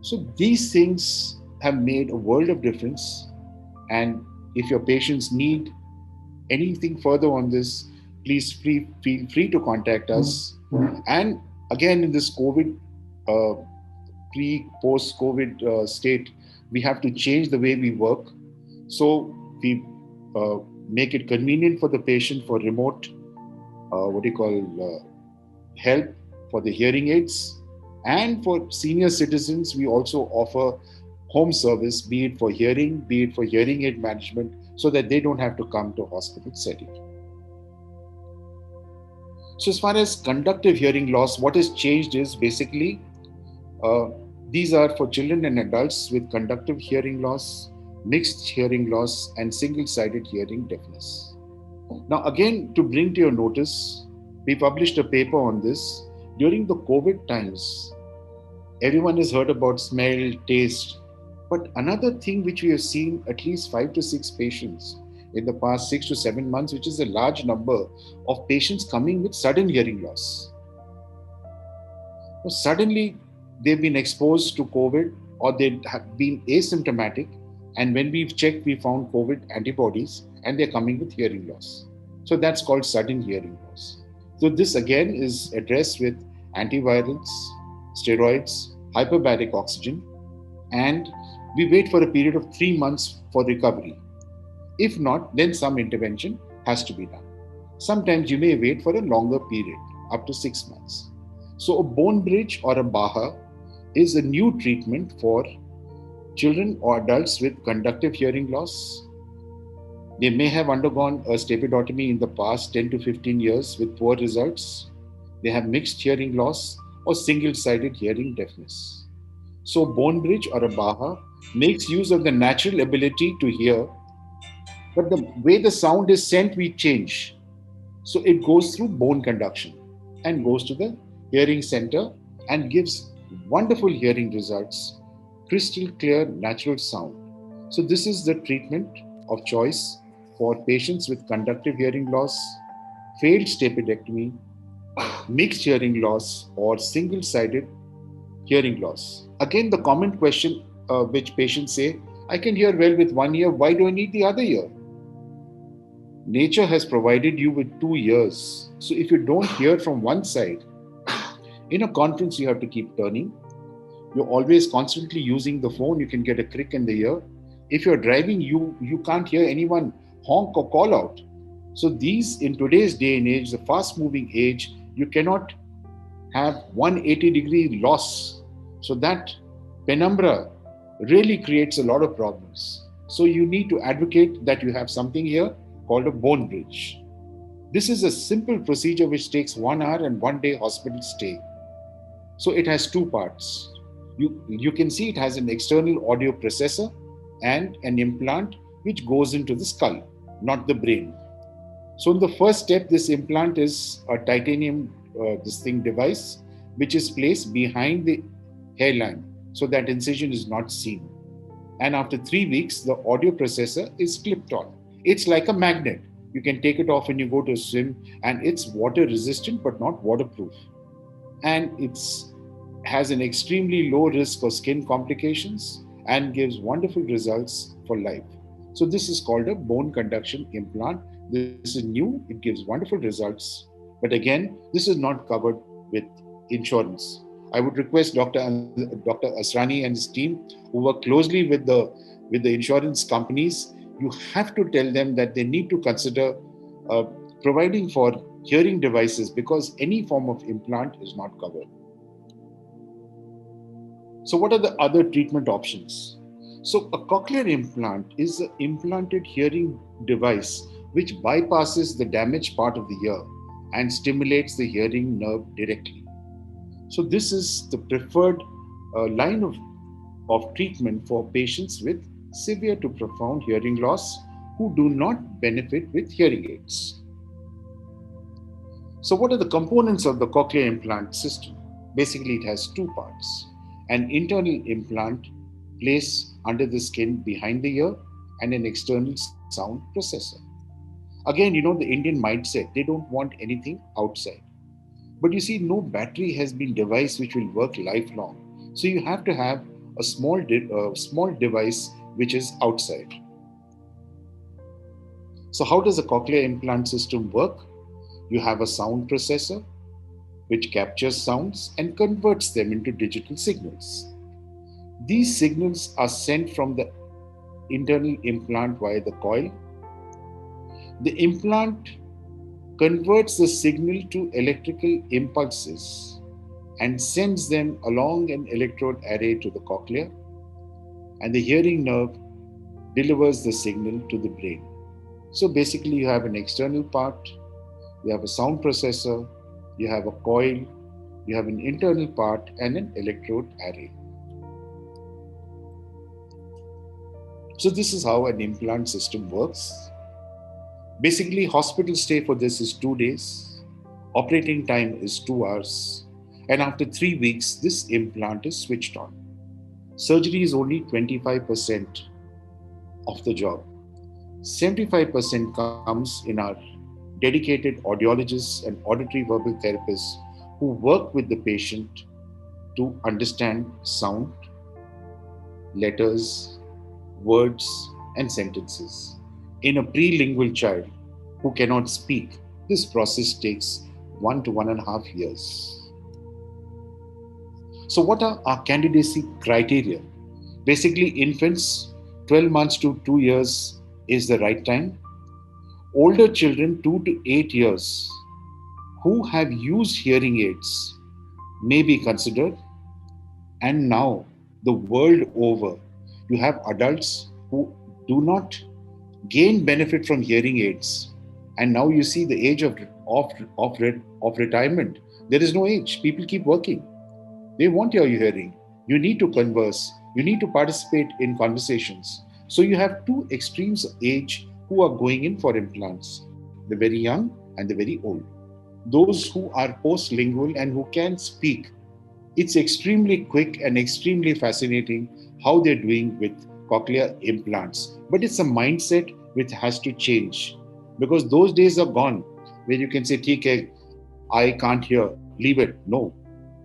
So these things have made a world of difference. And if your patients need anything further on this, please feel free to contact us. And again, in this COVID, post-COVID state, we have to change the way we work. So we make it convenient for the patient for remote, help for the hearing aids. And for senior citizens, we also offer home service, be it for hearing, be it for hearing aid management, so that they don't have to come to hospital setting. So as far as conductive hearing loss, what has changed is basically, these are for children and adults with conductive hearing loss, mixed hearing loss, and single-sided hearing deafness. Now again, to bring to your notice, we published a paper on this. During the COVID times, everyone has heard about smell, taste, but another thing which we have seen at least 5 to 6 patients in the past 6 to 7 months, which is a large number of patients coming with sudden hearing loss. So suddenly they've been exposed to COVID or they have been asymptomatic, and when we've checked, we found COVID antibodies and they're coming with hearing loss. So that's called sudden hearing loss. So this again is addressed with antivirals, steroids, hyperbaric oxygen, and we wait for a period of 3 months for recovery. If not, then some intervention has to be done. Sometimes you may wait for a longer period, up to 6 months. So a bone bridge or a BAHA is a new treatment for children or adults with conductive hearing loss. They may have undergone a staphydotomy in the past 10 to 15 years with poor results. They have mixed hearing loss or single-sided hearing deafness. So bone bridge or a BAHA makes use of the natural ability to hear, but the way the sound is sent, we change. So it goes through bone conduction and goes to the hearing center and gives wonderful hearing results, crystal clear, natural sound. So this is the treatment of choice for patients with conductive hearing loss, failed staphydotomy, mixed hearing loss, or single-sided hearing loss. Again, the common question which patients say, I can hear well with one ear, why do I need the other ear? Nature has provided you with 2 ears. So if you don't hear from one side, in a conference you have to keep turning. You're always constantly using the phone, you can get a crick in the ear. If you're driving, you can't hear anyone honk or call out. So these, in today's day and age, the fast-moving age, you cannot have 180-degree loss. So that penumbra really creates a lot of problems. So you need to advocate that you have something here called a bone bridge. This is a simple procedure which takes 1 hour and 1 day hospital stay. So it has two parts. You can see it has an external audio processor and an implant which goes into the skull, not the brain. So in the first step, this implant is a titanium device which is placed behind the hairline so that incision is not seen. And after 3 weeks, the audio processor is clipped on. It's like a magnet. You can take it off when you go to swim, and it's water resistant but not waterproof. And it has an extremely low risk of skin complications and gives wonderful results for life. So this is called a bone conduction implant. This is new, it gives wonderful results. But again, this is not covered with insurance. I would request Dr. Asrani and his team, who work closely with the insurance companies, you have to tell them that they need to consider providing for hearing devices, because any form of implant is not covered. So what are the other treatment options? So a cochlear implant is an implanted hearing device which bypasses the damaged part of the ear and stimulates the hearing nerve directly. So this is the preferred line of treatment for patients with severe to profound hearing loss who do not benefit with hearing aids. So what are the components of the cochlear implant system? Basically, it has two parts. An internal implant placed under the skin behind the ear and an external sound processor. Again, the Indian mindset, they don't want anything outside. But you see, no battery has been devised which will work lifelong. So you have to have a small device which is outside. So how does a cochlear implant system work? You have a sound processor which captures sounds and converts them into digital signals. These signals are sent from the internal implant via the coil. The implant converts the signal to electrical impulses and sends them along an electrode array to the cochlea, and the hearing nerve delivers the signal to the brain. So basically, you have an external part, you have a sound processor, you have a coil, you have an internal part and an electrode array. So this is how an implant system works. Basically, hospital stay for this is 2 days. Operating time is 2 hours. And after 3 weeks, this implant is switched on. Surgery is only 25% of the job. 75% comes in our dedicated audiologists and auditory verbal therapists who work with the patient to understand sound, letters, words, and sentences. In a prelingual child who cannot speak, this process takes 1 to 1.5 years. So what are our candidacy criteria? Basically, infants 12 months to 2 years is the right time. Older children 2 to 8 years who have used hearing aids may be considered. And now, the world over, you have adults who do not gain benefit from hearing aids. And now you see the age of retirement. There is no age. People keep working. They want your hearing. You need to converse. You need to participate in conversations. So you have two extremes of age who are going in for implants, the very young and the very old. Those who are post-lingual and who can speak, it's extremely quick and extremely fascinating how they're doing with cochlear implants. But it's a mindset which has to change, because those days are gone where you can say, "Okay, I can't hear, leave it." No.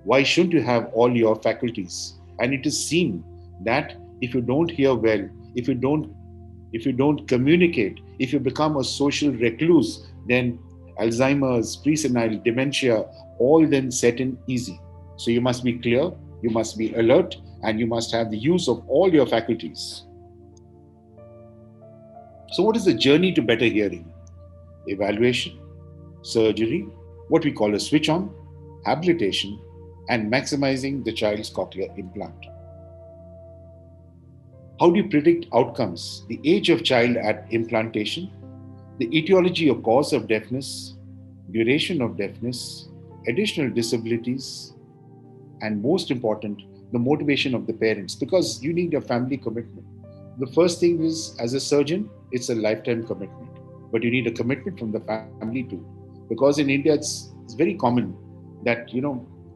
Why shouldn't you have all your faculties? And it is seen that if you don't hear well, if you don't communicate, if you become a social recluse, then Alzheimer's, presenile, dementia, all then set in easy. So you must be clear, you must be alert, and you must have the use of all your faculties. So what is the journey to better hearing? Evaluation, surgery, what we call a switch on, habilitation, and maximizing the child's cochlear implant. How do you predict outcomes? The age of child at implantation, the etiology or cause of deafness, duration of deafness, additional disabilities, and most important, the motivation of the parents, because you need a family commitment. The first thing is, as a surgeon, it's a lifetime commitment, but you need a commitment from the family too, because in India it's very common that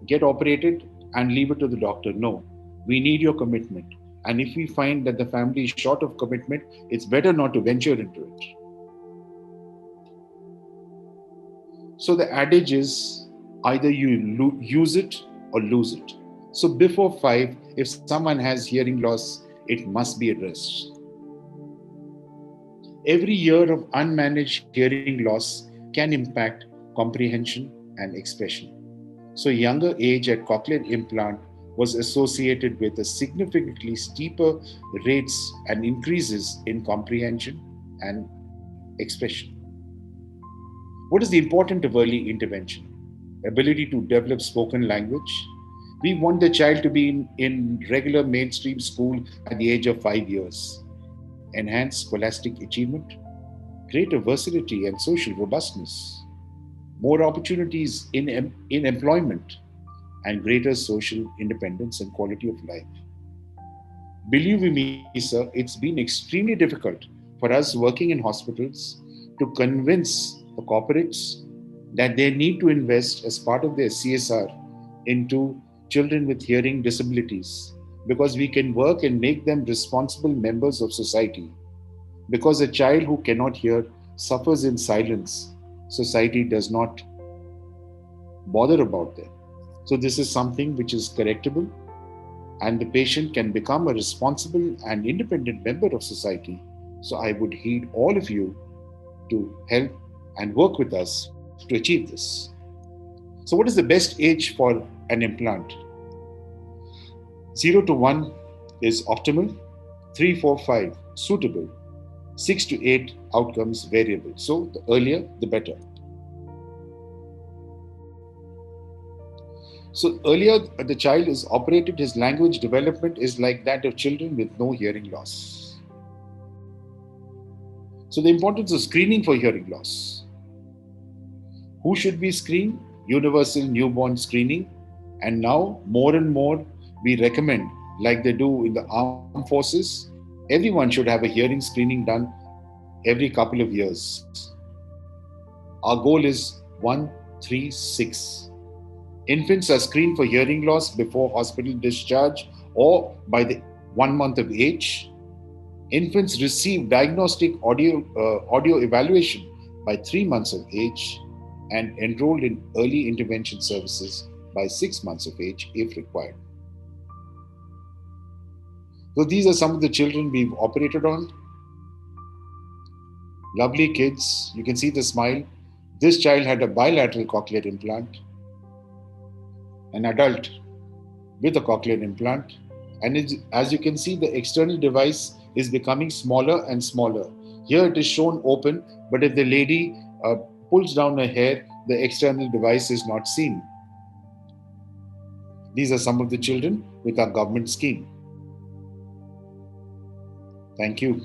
get operated and leave it to the doctor. No, we need your commitment, and if we find that the family is short of commitment, it's better not to venture into it. So the adage is either you use it or lose it. So before 5, if someone has hearing loss, it must be addressed. Every year of unmanaged hearing loss can impact comprehension and expression. So younger age at cochlear implant was associated with a significantly steeper rates and increases in comprehension and expression. What is the importance of early intervention? Ability to develop spoken language. We want the child to be in regular mainstream school at the age of 5 years. Enhance scholastic achievement, greater versatility and social robustness, more opportunities in employment, and greater social independence and quality of life. Believe me, sir, it's been extremely difficult for us working in hospitals to convince the corporates that they need to invest as part of their CSR into children with hearing disabilities, because we can work and make them responsible members of society. Because a child who cannot hear suffers in silence, society does not bother about them. So this is something which is correctable, and the patient can become a responsible and independent member of society. So I would heed all of you to help and work with us to achieve this. So what is the best age for an implant? 0 to 1 is optimal, 3, 4, 5 suitable, 6 to 8 outcomes variable. So the earlier, the better. So earlier the child is operated, his language development is like that of children with no hearing loss. So the importance of screening for hearing loss. Who should be screened? Universal newborn screening. And now more and more we recommend, like they do in the armed forces, everyone should have a hearing screening done every couple of years. Our goal is 1, 3, 6. Infants are screened for hearing loss before hospital discharge or by the 1 month of age. Infants receive diagnostic audio evaluation by 3 months of age and enrolled in early intervention services by 6 months of age if required. So these are some of the children we've operated on. Lovely kids. You can see the smile. This child had a bilateral cochlear implant. An adult with a cochlear implant. And as you can see, the external device is becoming smaller and smaller. Here it is shown open, but if the lady pulls down her hair, the external device is not seen. These are some of the children with our government scheme. Thank you.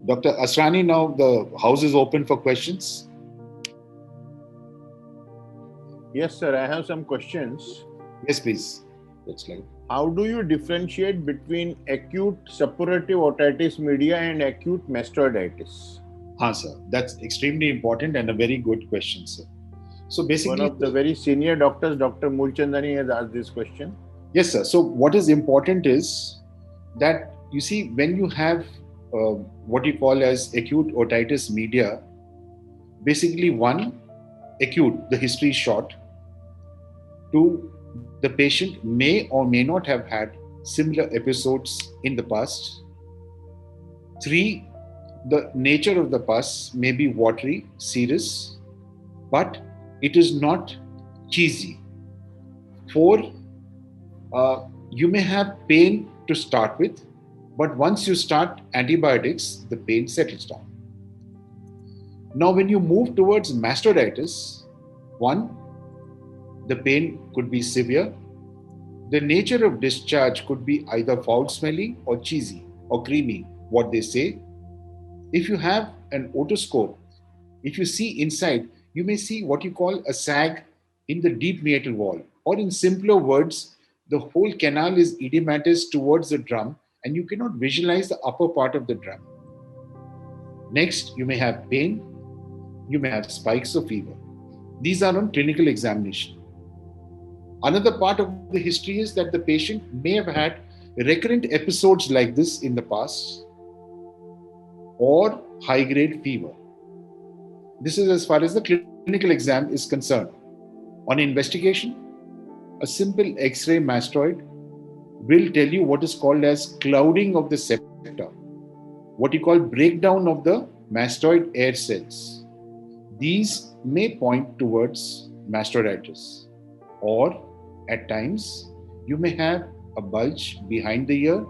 Dr. Asrani, now the house is open for questions. Yes, sir. I have some questions. Yes, please. That's like. How do you differentiate between acute suppurative otitis media and acute mastoiditis? Sir. That's extremely important and a very good question, sir. So basically, one of the very senior doctors, Dr. Mulchandani, has asked this question. Yes, sir. So what is important is that, you see, when you have what you call as acute otitis media, basically 1, acute, the history is short. 2, the patient may or may not have had similar episodes in the past. 3, the nature of the pus may be watery, serous, but it is not cheesy. 4, you may have pain to start with, but once you start antibiotics, the pain settles down. Now, when you move towards mastoiditis, 1, the pain could be severe. The nature of discharge could be either foul smelling or cheesy. or creamy, what they say. If you have an otoscope, if you see inside, you may see what you call a sag in the deep meatal wall. Or in simpler words, the whole canal is edematous towards the drum and you cannot visualize the upper part of the drum. Next, you may have pain, you may have spikes of fever. These are on clinical examination. Another part of the history is that the patient may have had recurrent episodes like this in the past or high-grade fever. This is as far as the clinical exam is concerned. On investigation, a simple X-ray mastoid will tell you what is called as clouding of the septa, what you call breakdown of the mastoid air cells. These may point towards mastoiditis, or at times you may have a bulge behind the ear,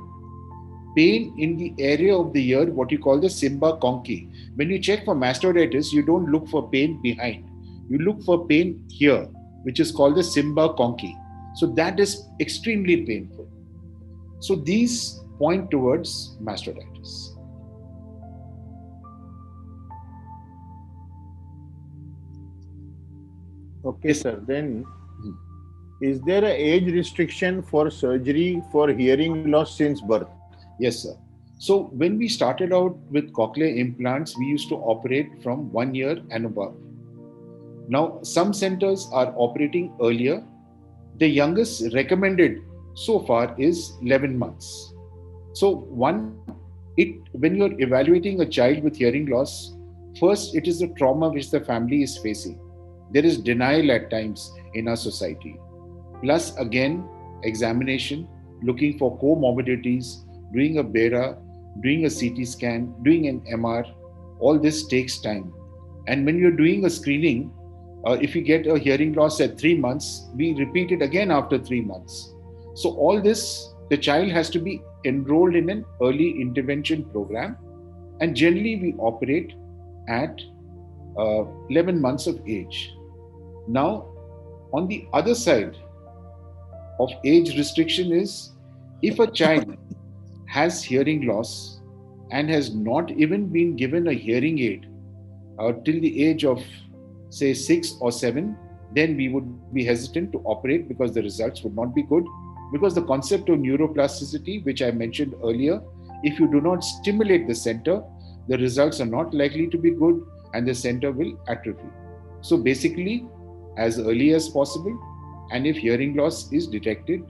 pain in the area of the ear, what you call the cymba conchi. When you check for mastoiditis, you don't look for pain behind. You look for pain here, which is called the cymba conchi. So that is extremely painful. So these point towards mastoiditis. Okay, sir. Then, is there an age restriction for surgery for hearing loss since birth? Yes, sir. So when we started out with cochlear implants, we used to operate from 1 year and above. Now, some centers are operating earlier. The youngest recommended so far is 11 months. So when you're evaluating a child with hearing loss, first it is the trauma which the family is facing. There is denial at times in our society. Plus, again, examination, looking for comorbidities, doing a BERA, doing a CT scan, doing an MR, all this takes time. And when you're doing a screening, if you get a hearing loss at 3 months, we repeat it again after 3 months. So all this, the child has to be enrolled in an early intervention program. And generally we operate at 11 months of age. Now, on the other side of age restriction is if a child has hearing loss and has not even been given a hearing aid till the age of say 6 or 7, then we would be hesitant to operate because the results would not be good. Because the concept of neuroplasticity, which I mentioned earlier, if you do not stimulate the center, the results are not likely to be good and the center will atrophy. So basically, as early as possible, and if hearing loss is detected,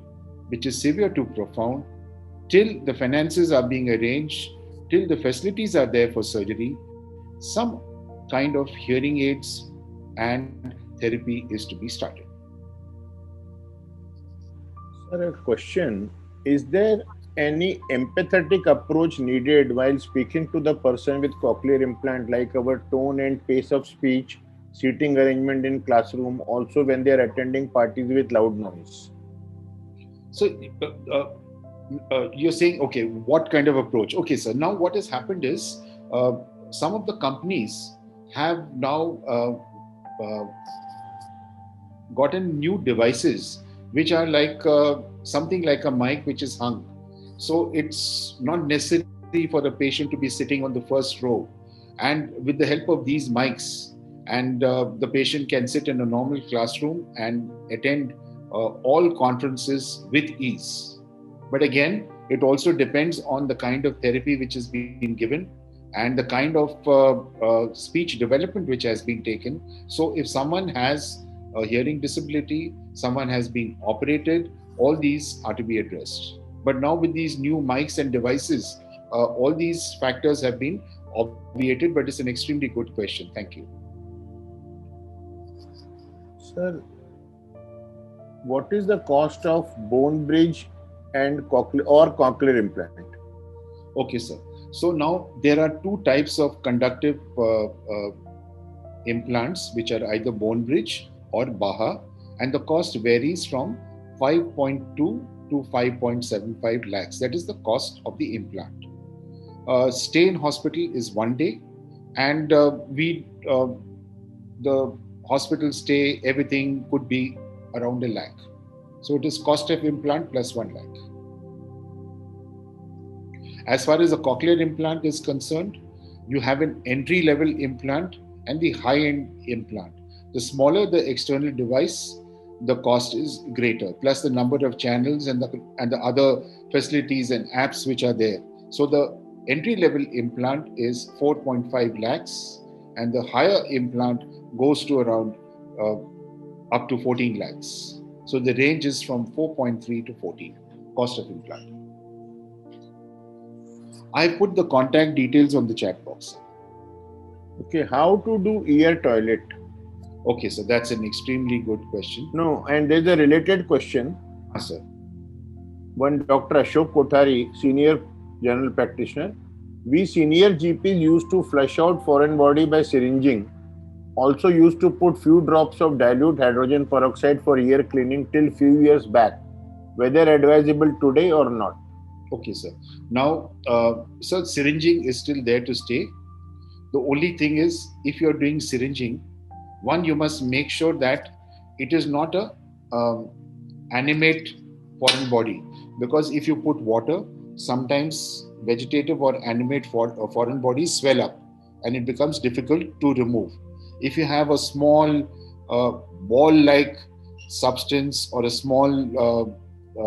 which is severe to profound, till the finances are being arranged, till the facilities are there for surgery, some kind of hearing aids and therapy is to be started. Sir, a question. Is there any empathetic approach needed while speaking to the person with cochlear implant, like our tone and pace of speech, seating arrangement in classroom, also when they are attending parties with loud noise? So you're saying, okay, what kind of approach? Okay, so now what has happened is some of the companies have now gotten new devices which are like something like a mic which is hung. So it's not necessary for the patient to be sitting on the first row. And with the help of these mics, and the patient can sit in a normal classroom and attend all conferences with ease. But again, it also depends on the kind of therapy which is being given and the kind of speech development which has been taken. So if someone has a hearing disability, someone has been operated, all these are to be addressed. But now with these new mics and devices, all these factors have been obviated, but it's an extremely good question. Thank you. Sir, what is the cost of bone bridge and cochlear implant? Okay, sir. So now there are two types of conductive implants, which are either bone bridge or Baha, and the cost varies from 5.2 to 5.75 lakhs. That is the cost of the implant. Stay in hospital is 1 day, and the hospital stay, everything could be around 1 lakh. So it is cost of implant plus 1 lakh. As far as a cochlear implant is concerned, you have an entry-level implant and the high-end implant. The smaller the external device, the cost is greater, plus the number of channels and the other facilities and apps which are there. So the entry-level implant is 4.5 lakhs, and the higher implant goes to around up to 14 lakhs. So the range is from 4.3 to 14 cost of implant. I put the contact details on the chat box. Okay, how to do ear toilet? Okay, so that's an extremely good question. No, and there's a related question. Yes, sir. One Dr. Ashok Kothari, senior general practitioner. We senior GPs used to flush out foreign body by syringing. Also used to put few drops of dilute hydrogen peroxide for ear cleaning till few years back. Whether advisable today or not? Okay, sir. Now, sir, syringing is still there to stay. The only thing is, if you're doing syringing, one, you must make sure that it is not a animate foreign body, because if you put water, sometimes vegetative or animate foreign bodies swell up and it becomes difficult to remove. If you have a small ball-like substance or a small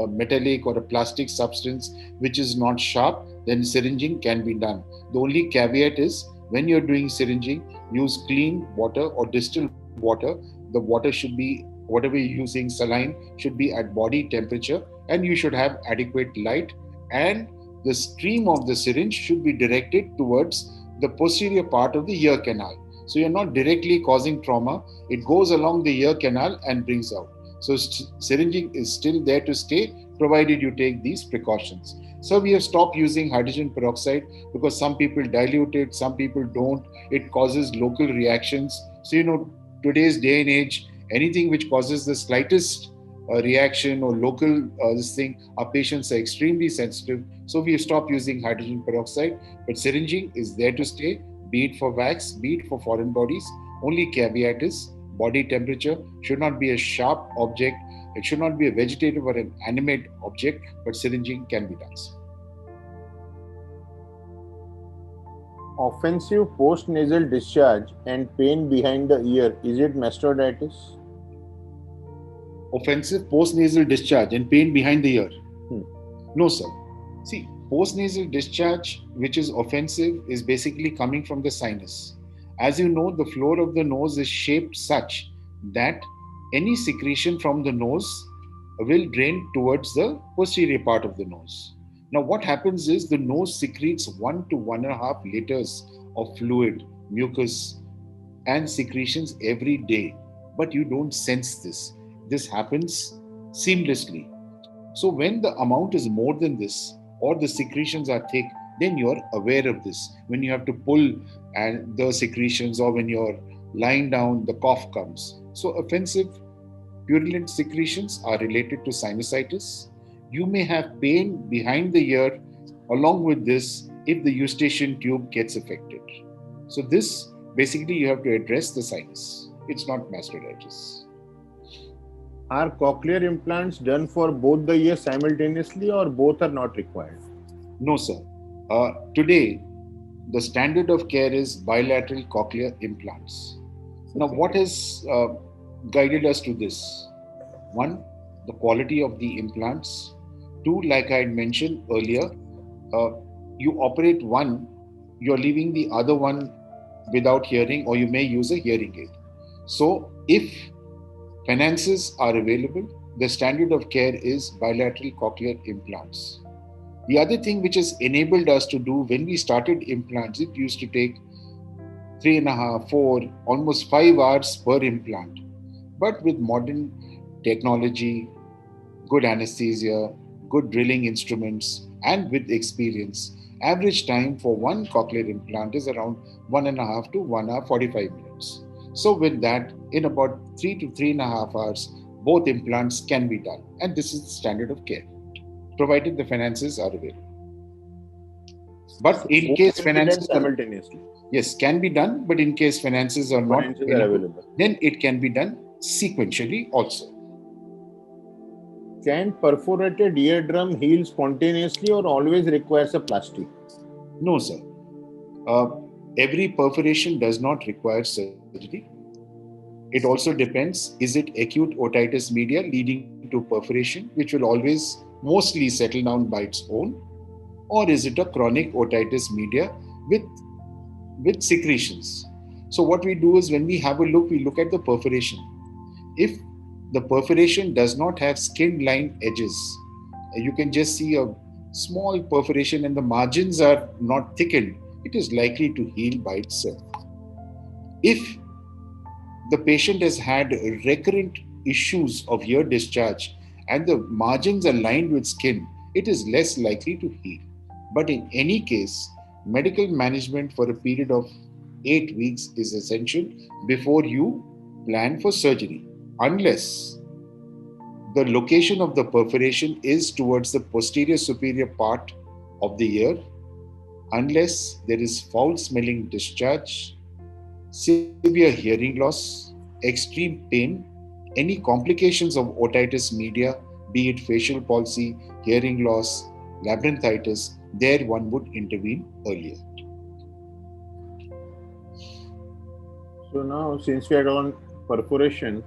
metallic or a plastic substance which is not sharp, then syringing can be done. The only caveat is, when you're doing syringing, use clean water or distilled water. The water should be, whatever you're using, saline, should be at body temperature, and you should have adequate light, and the stream of the syringe should be directed towards the posterior part of the ear canal. So you're not directly causing trauma. It goes along the ear canal and brings out. So syringing is still there to stay, provided you take these precautions. So we have stopped using hydrogen peroxide because some people dilute it, some people don't. It causes local reactions. So, today's day and age, anything which causes the slightest reaction or local this thing, our patients are extremely sensitive. So we have stopped using hydrogen peroxide. But syringing is there to stay, be it for wax, be it for foreign bodies. Only caveat is, body temperature should not be a sharp object. It should not be a vegetative or an animate object, but syringing can be done. Offensive post-nasal discharge and pain behind the ear, is it mastoiditis? Offensive post-nasal discharge and pain behind the ear? No, sir. See, post-nasal discharge, which is offensive, is basically coming from the sinus. As you know, the floor of the nose is shaped such that any secretion from the nose will drain towards the posterior part of the nose. Now, what happens is, the nose secretes 1 to 1.5 liters of fluid, mucus, and secretions every day. But you don't sense this. This happens seamlessly. So when the amount is more than this, or the secretions are thick, then you're aware of this. When you have to pull and the secretions, or when you're lying down, the cough comes. So offensive purulent secretions are related to sinusitis. You may have pain behind the ear along with this if the eustachian tube gets affected. So this, basically, you have to address the sinus. It's not mastoiditis. Are cochlear implants done for both the ears simultaneously, or both are not required? No, sir. Today, the standard of care is bilateral cochlear implants. Now, what has guided us to this? One, the quality of the implants. Two, like I had mentioned earlier, you operate one, you're leaving the other one without hearing, or you may use a hearing aid. So, if finances are available, the standard of care is bilateral cochlear implants. The other thing which has enabled us to do, when we started implants, it used to take 3.5, 4, almost 5 hours per implant. But with modern technology, good anesthesia, good drilling instruments, and with experience, average time for one cochlear implant is around 1.5 to 1 hour 45 minutes. So with that, in about 3 to 3.5 hours, both implants can be done. And this is the standard of care, provided the finances are available. But in case finances simultaneously, yes, can be done, but in case finances are not available, then it can be done sequentially also. Can perforated eardrum heal spontaneously or always requires a plastic? No, sir. Uh, every perforation does not require surgery. It also depends, is it acute otitis media leading to perforation, which will always mostly settle down by its own, or is it a chronic otitis media with, with secretions? So what we do is when we have a look, we look at the perforation. If the perforation does not have skin-lined edges, you can just see a small perforation and the margins are not thickened, it is likely to heal by itself. If the patient has had recurrent issues of ear discharge and the margins are lined with skin, it is less likely to heal. But in any case, medical management for a period of 8 weeks is essential before you plan for surgery, unless the location of the perforation is towards the posterior superior part of the ear, unless there is foul smelling discharge, severe hearing loss, extreme pain, any complications of otitis media, be it facial palsy, hearing loss, labyrinthitis, there one would intervene earlier. So now, since we are on perforation,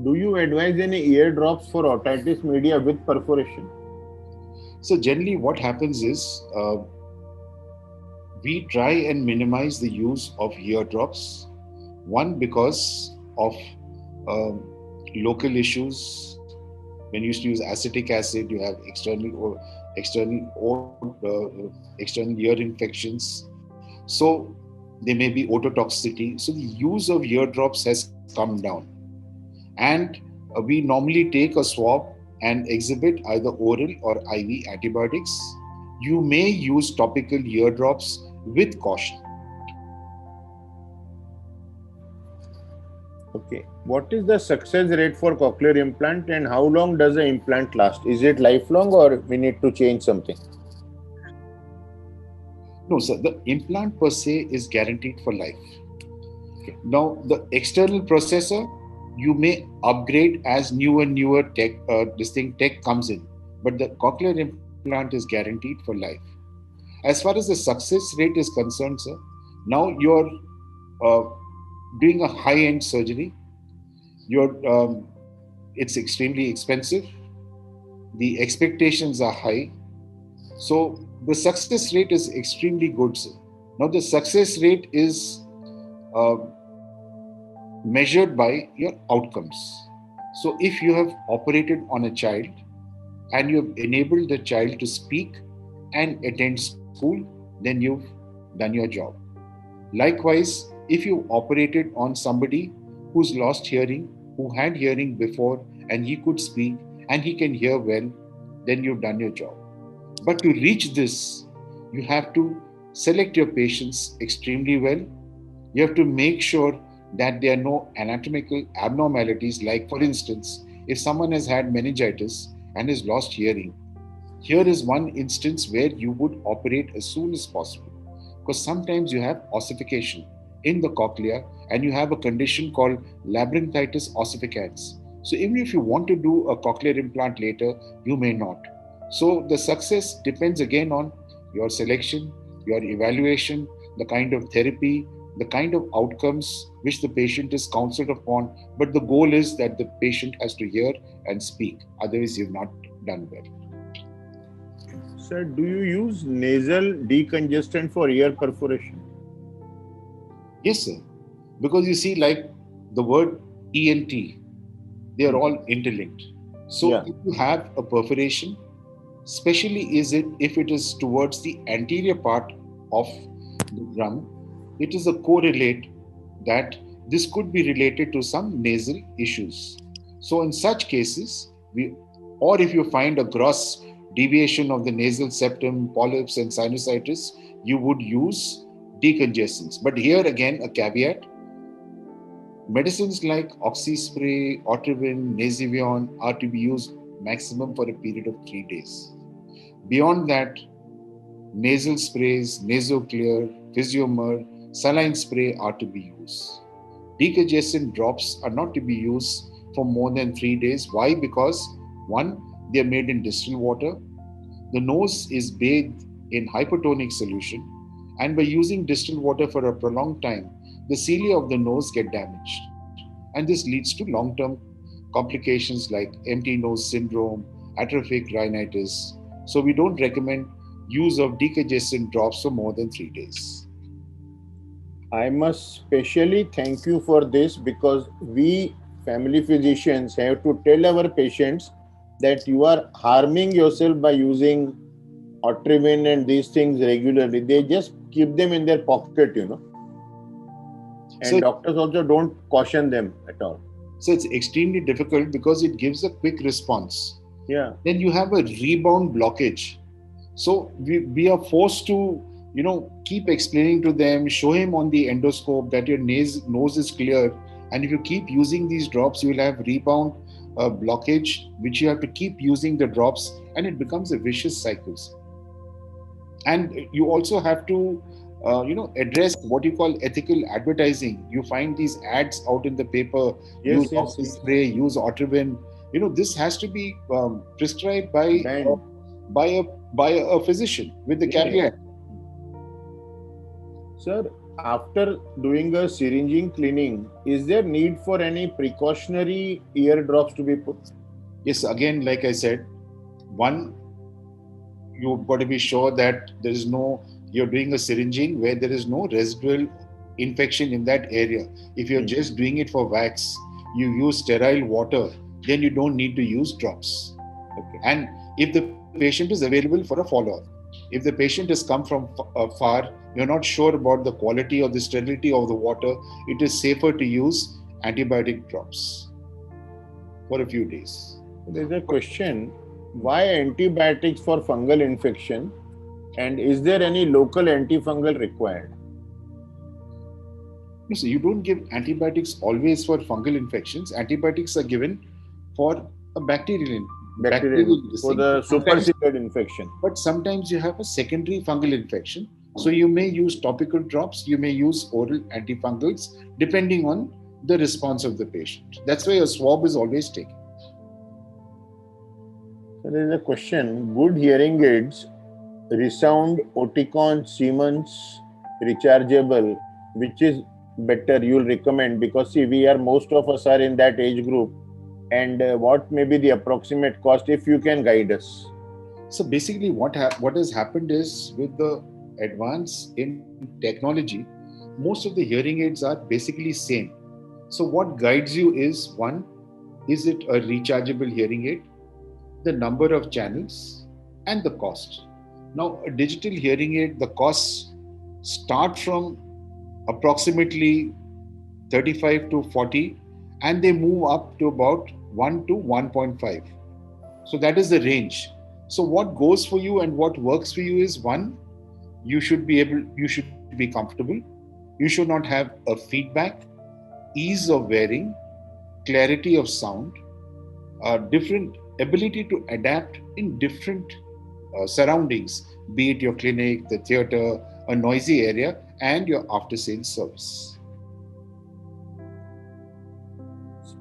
do you advise any ear drops for otitis media with perforation? So generally what happens is we try and minimize the use of ear drops. One, because of local issues. When you used to use acetic acid, you have external ear infections. So there may be ototoxicity. So the use of ear drops has come down. And we normally take a swab and exhibit either oral or IV antibiotics. You may use topical ear drops with caution. Okay. What is the success rate for cochlear implant and how long does the implant last? Is it lifelong or we need to change something? No, sir. The implant per se is guaranteed for life. Okay. Now, the external processor, you may upgrade as newer tech, tech comes in. But the cochlear implant is guaranteed for life. As far as the success rate is concerned, sir, now you're doing a high-end surgery. It's extremely expensive. The expectations are high. So the success rate is extremely good, sir. Now the success rate is measured by your outcomes. So if you have operated on a child and you have enabled the child to speak and attend school, then you've done your job. Likewise, if you operated on somebody who's lost hearing, who had hearing before and he could speak and he can hear well, then you've done your job. But to reach this, you have to select your patients extremely well. You have to make sure that there are no anatomical abnormalities, like for instance, if someone has had meningitis and has lost hearing, here is one instance where you would operate as soon as possible. Because sometimes you have ossification in the cochlea and you have a condition called labyrinthitis ossificans. So even if you want to do a cochlear implant later, you may not. So the success depends again on your selection, your evaluation, the kind of therapy, the kind of outcomes which the patient is counseled upon. But the goal is that the patient has to hear and speak. Otherwise, you've not done well. Sir, do you use nasal decongestant for ear perforation? Yes, sir. Because you see, like the word ENT, they are all interlinked. So if you have a perforation, especially if it is towards the anterior part of the drum, it is a correlate that this could be related to some nasal issues. So in such cases, or if you find a gross deviation of the nasal septum, polyps and sinusitis, you would use decongestants. But here again, a caveat. Medicines like oxyspray, Otrivin, Nazivion are to be used maximum for a period of 3 days. Beyond that, nasal sprays, Nasoclear, Physiomer, saline spray are to be used. Decongestant drops are not to be used for more than 3 days. Why? Because one, They are made in distilled water. The nose is bathed in hypertonic solution, and by using distilled water for a prolonged time, the cilia of the nose get damaged. And this leads to long-term complications like empty nose syndrome, atrophic rhinitis. So we don't recommend use of decongestant drops for more than 3 days. I must specially thank you for this, because we family physicians have to tell our patients that you are harming yourself by using Otrivin and these things regularly. They just keep them in their pocket, And So- doctors also don't caution them at all. So it's extremely difficult because it gives a quick response. Yeah. Then you have a rebound blockage. So we are forced to, keep explaining to them, show him on the endoscope that your nose is clear. And if you keep using these drops, you will have rebound blockage, which you have to keep using the drops, and it becomes a vicious cycle. And you also have to, address what you call ethical advertising. You find these ads out in the paper, use spray, use Otrivin. This has to be prescribed by a physician with the caveat. Sir, after doing a syringing cleaning, is there need for any precautionary ear drops to be put? Yes, again, like I said, one, you've got to be sure that you're doing a syringing where there is no residual infection in that area. If you're just doing it for wax, you use sterile water, then you don't need to use drops. Okay. And if the patient is available for a follow-up, if the patient has come from far, you're not sure about the quality or the sterility of the water, it is safer to use antibiotic drops for a few days. There's a question, why antibiotics for fungal infection, and is there any local antifungal required? So you don't give antibiotics always for fungal infections. Antibiotics are given for a bacterial for the superseded infection. But sometimes you have a secondary fungal infection. So you may use topical drops, you may use oral antifungals, depending on the response of the patient. That's why a swab is always taken. So there is a question, good hearing aids, Resound, Oticon, Siemens, rechargeable, which is better you'll recommend? Because see, most of us are in that age group. And what may be the approximate cost, if you can guide us? So basically what has happened is, with the advance in technology, most of the hearing aids are basically same. So what guides you is, one, is it a rechargeable hearing aid, the number of channels, and the cost. Now, a digital hearing aid, the costs start from approximately 35 to 40, and they move up to about 1 to 1.5. So that is the range. So what goes for you and what works for you is, one, you should be comfortable. You should not have a feedback, ease of wearing, clarity of sound, different ability to adapt in different surroundings, be it your clinic, the theater, a noisy area, and your after-sales service.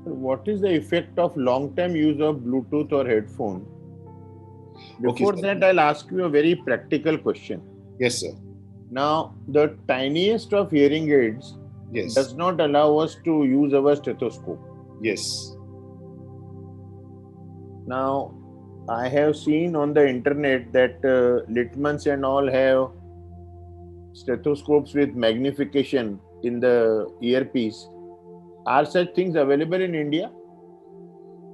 What is the effect of long-term use of Bluetooth or headphone? Before that, I'll ask you a very practical question. Yes, sir. Now, the tiniest of hearing aids does not allow us to use our stethoscope. Yes. Now, I have seen on the internet that Litmans and all have stethoscopes with magnification in the earpiece. Are such things available in India?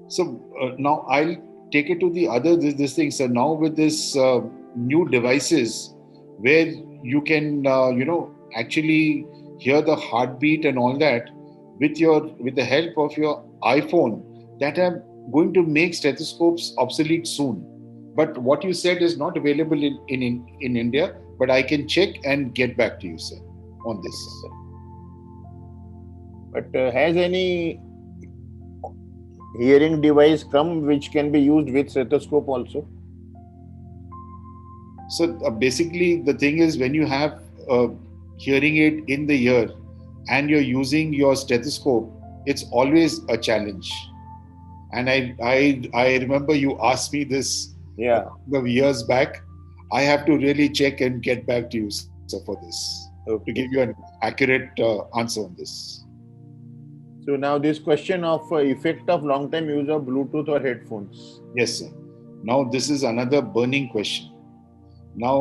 So now I'll take it to the other this thing. So now with this new devices where you can actually hear the heartbeat and all that with the help of your iPhone, that are going to make stethoscopes obsolete soon. But what you said is not available in India, but I can check and get back to you, sir, on this. But has any hearing device come which can be used with stethoscope also? So basically the thing is, when you have a hearing aid in the ear and you're using your stethoscope, it's always a challenge. And I remember you asked me this a Yeah. couple of years back. I have to really check and get back to you, sir, for this, to give you Okay. an accurate answer on this. So now this question of effect of long time use of Bluetooth or headphones. Yes, sir. Now this is another burning question. Now,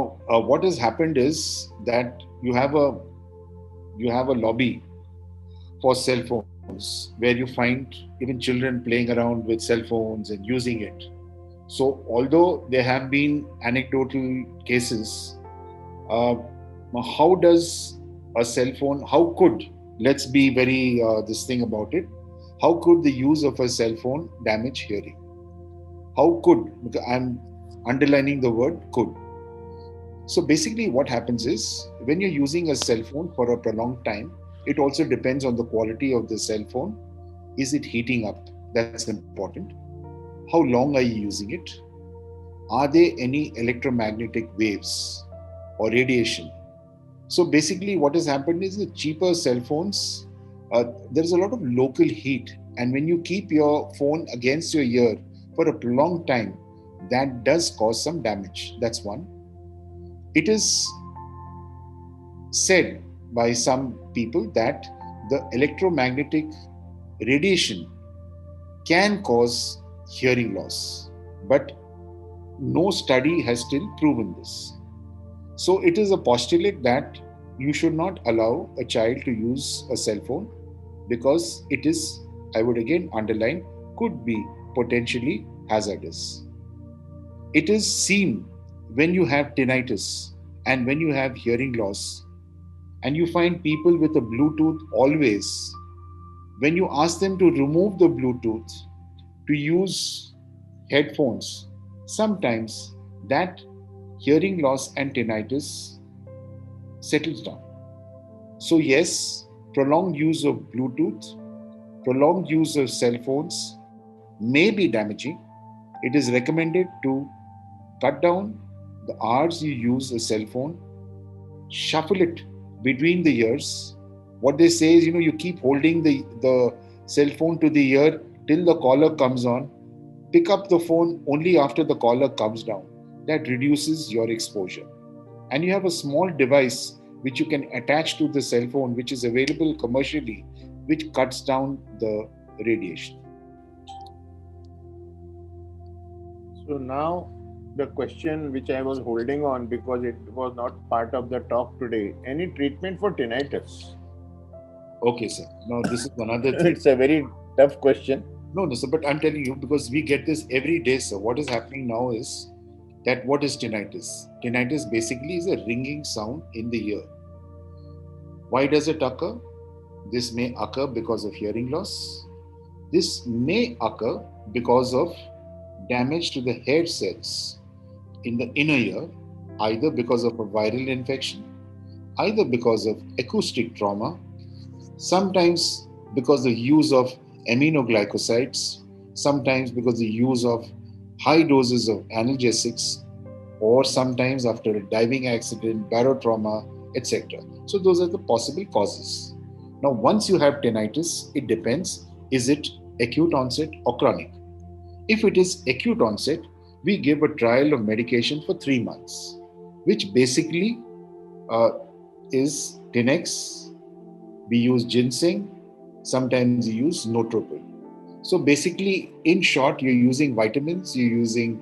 what has happened is that you have a lobby for cell phones where you find even children playing around with cell phones and using it. So, although there have been anecdotal cases, uh, how does a cell phone, how could, let's be very this thing about it, how could the use of a cell phone damage hearing? How could, because I'm underlining the word could. So basically, what happens is when you're using a cell phone for a prolonged time, it also depends on the quality of the cell phone. Is it heating up? That's important. How long are you using it? Are there any electromagnetic waves or radiation? So basically, what has happened is the cheaper cell phones, there's a lot of local heat. And when you keep your phone against your ear for a prolonged time, that does cause some damage. That's one. It is said by some people that the electromagnetic radiation can cause hearing loss, but no study has still proven this. So it is a postulate that you should not allow a child to use a cell phone because it is, I would again underline, could be potentially hazardous. It is seen when you have tinnitus and when you have hearing loss, and you find people with a Bluetooth always, when you ask them to remove the Bluetooth to use headphones, sometimes that hearing loss and tinnitus settles down. So, yes, prolonged use of Bluetooth, prolonged use of cell phones may be damaging. It is recommended to cut down the hours you use a cell phone, shuffle it between the ears. What they say is, you keep holding the cell phone to the ear till the collar comes on. Pick up the phone only after the collar comes down. That reduces your exposure. And you have a small device which you can attach to the cell phone, which is available commercially, which cuts down the radiation. So now the question which I was holding on because it was not part of the talk today. Any treatment for tinnitus? Okay, sir. Now, this is another thing. It's a very tough question. No, sir, but I'm telling you because we get this every day, sir. What is happening now is that what is tinnitus? Tinnitus basically is a ringing sound in the ear. Why does it occur? This may occur because of hearing loss. This may occur because of damage to the hair cells in the inner ear, either because of a viral infection, either because of acoustic trauma, sometimes because the use of aminoglycosides, sometimes because the use of high doses of analgesics, or sometimes after a diving accident, barotrauma, etc. So those are the possible causes. Now, once you have tinnitus, it depends, is it acute onset or chronic? If it is acute onset, we give a trial of medication for 3 months, which basically uh, is Tinex. We use ginseng, sometimes you use Notropil. So basically, in short, you're using vitamins, we're using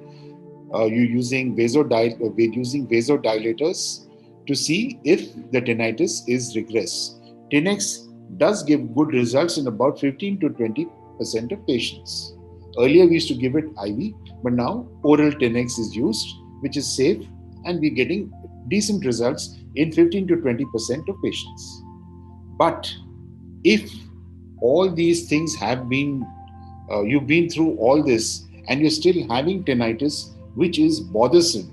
vasodilators to see if the tinnitus is regress. Tinex does give good results in about 15 to 20% of patients. Earlier we used to give it IV, but now oral Tinex is used, which is safe, and we're getting decent results in 15 to 20% of patients. But if all these things have been, you've been through all this and you're still having tinnitus, which is bothersome,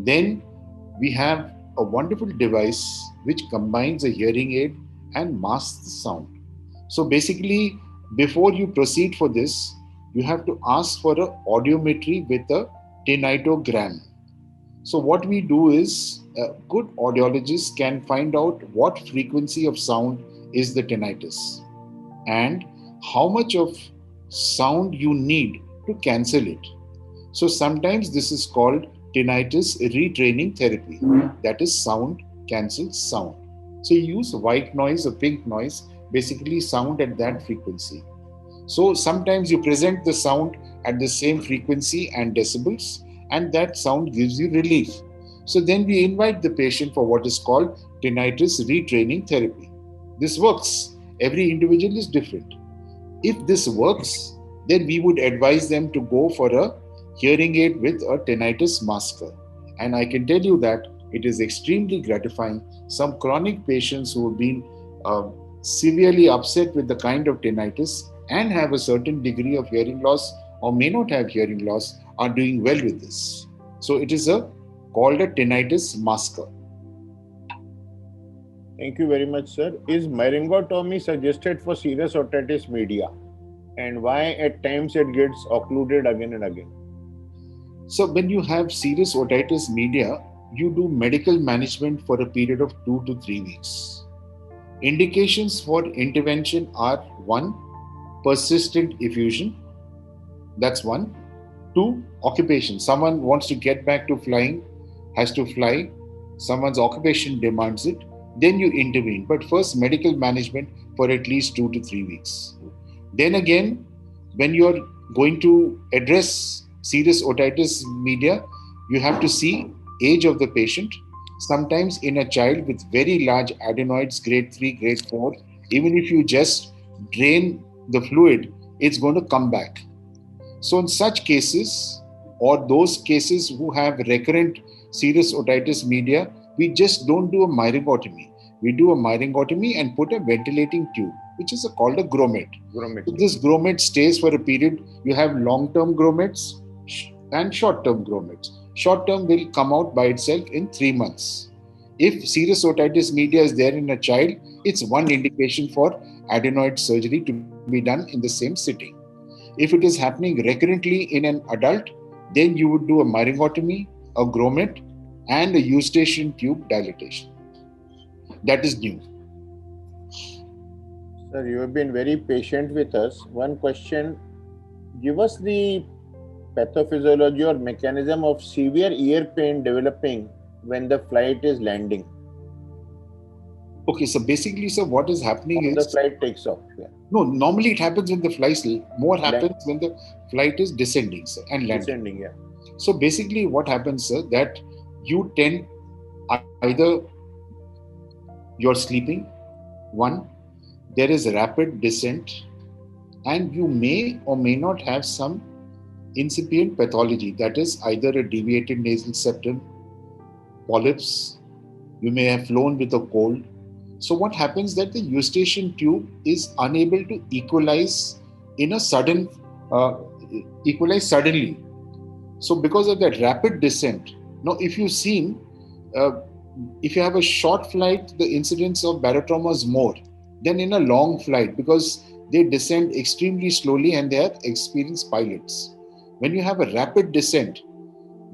then we have a wonderful device which combines a hearing aid and masks the sound. So basically, before you proceed for this, you have to ask for an audiometry with a tinnitogram. So what we do is, good audiologists can find out what frequency of sound is the tinnitus and how much of sound you need to cancel it. So sometimes this is called tinnitus retraining therapy. That is sound cancels sound. So you use white noise or pink noise, basically sound at that frequency. So sometimes you present the sound at the same frequency and decibels, and that sound gives you relief. So then we invite the patient for what is called tinnitus retraining therapy. This works. Every individual is different. If this works, then we would advise them to go for a hearing aid with a tinnitus masker. And I can tell you that it is extremely gratifying. Some chronic patients who have been severely upset with the kind of tinnitus and have a certain degree of hearing loss or may not have hearing loss are doing well with this. So it is called a tinnitus masker. Thank you very much, sir. Is myringotomy suggested for serious otitis media? And why at times it gets occluded again and again? So when you have serious otitis media, you do medical management for a period of 2 to 3 weeks. Indications for intervention are 1, persistent effusion. That's 1. 2, occupation. Someone wants to get back to flying, has to fly. Someone's occupation demands it. Then you intervene. But first, medical management for at least 2 to 3 weeks. Then again, when you're going to address serious otitis media, you have to see age of the patient. Sometimes in a child with very large adenoids, grade 3, grade 4, even if you just drain the fluid, it's going to come back. So in such cases, or those cases who have recurrent serious otitis media, we just don't do a myringotomy. We do a myringotomy and put a ventilating tube, which is called a grommet. So this grommet stays for a period. You have long-term grommets and short-term grommets. Short-term will come out by itself in 3 months. If serious otitis media is there in a child, it's one indication for adenoid surgery to be done in the same sitting. If it is happening recurrently in an adult, then you would do a myringotomy, a grommet, and a eustachian tube dilatation. That is new. Sir, you have been very patient with us. One question, give us the pathophysiology or mechanism of severe ear pain developing when the flight is landing. Okay, so basically, sir, what is happening is... the flight takes off. Yeah. No, normally it happens when the flight... More happens when the flight is descending, sir, and landing. Descending, yeah. So basically what happens, sir, that you tend either you're sleeping, 1, there is rapid descent, and you may or may not have some incipient pathology, that is either a deviated nasal septum, polyps, you may have flown with a cold. So what happens that the eustachian tube is unable to equalize in a sudden, equalize suddenly. So because of that rapid descent, now if you've seen, if you have a short flight, the incidence of barotrauma is more than in a long flight because they descend extremely slowly and they have experienced pilots. When you have a rapid descent,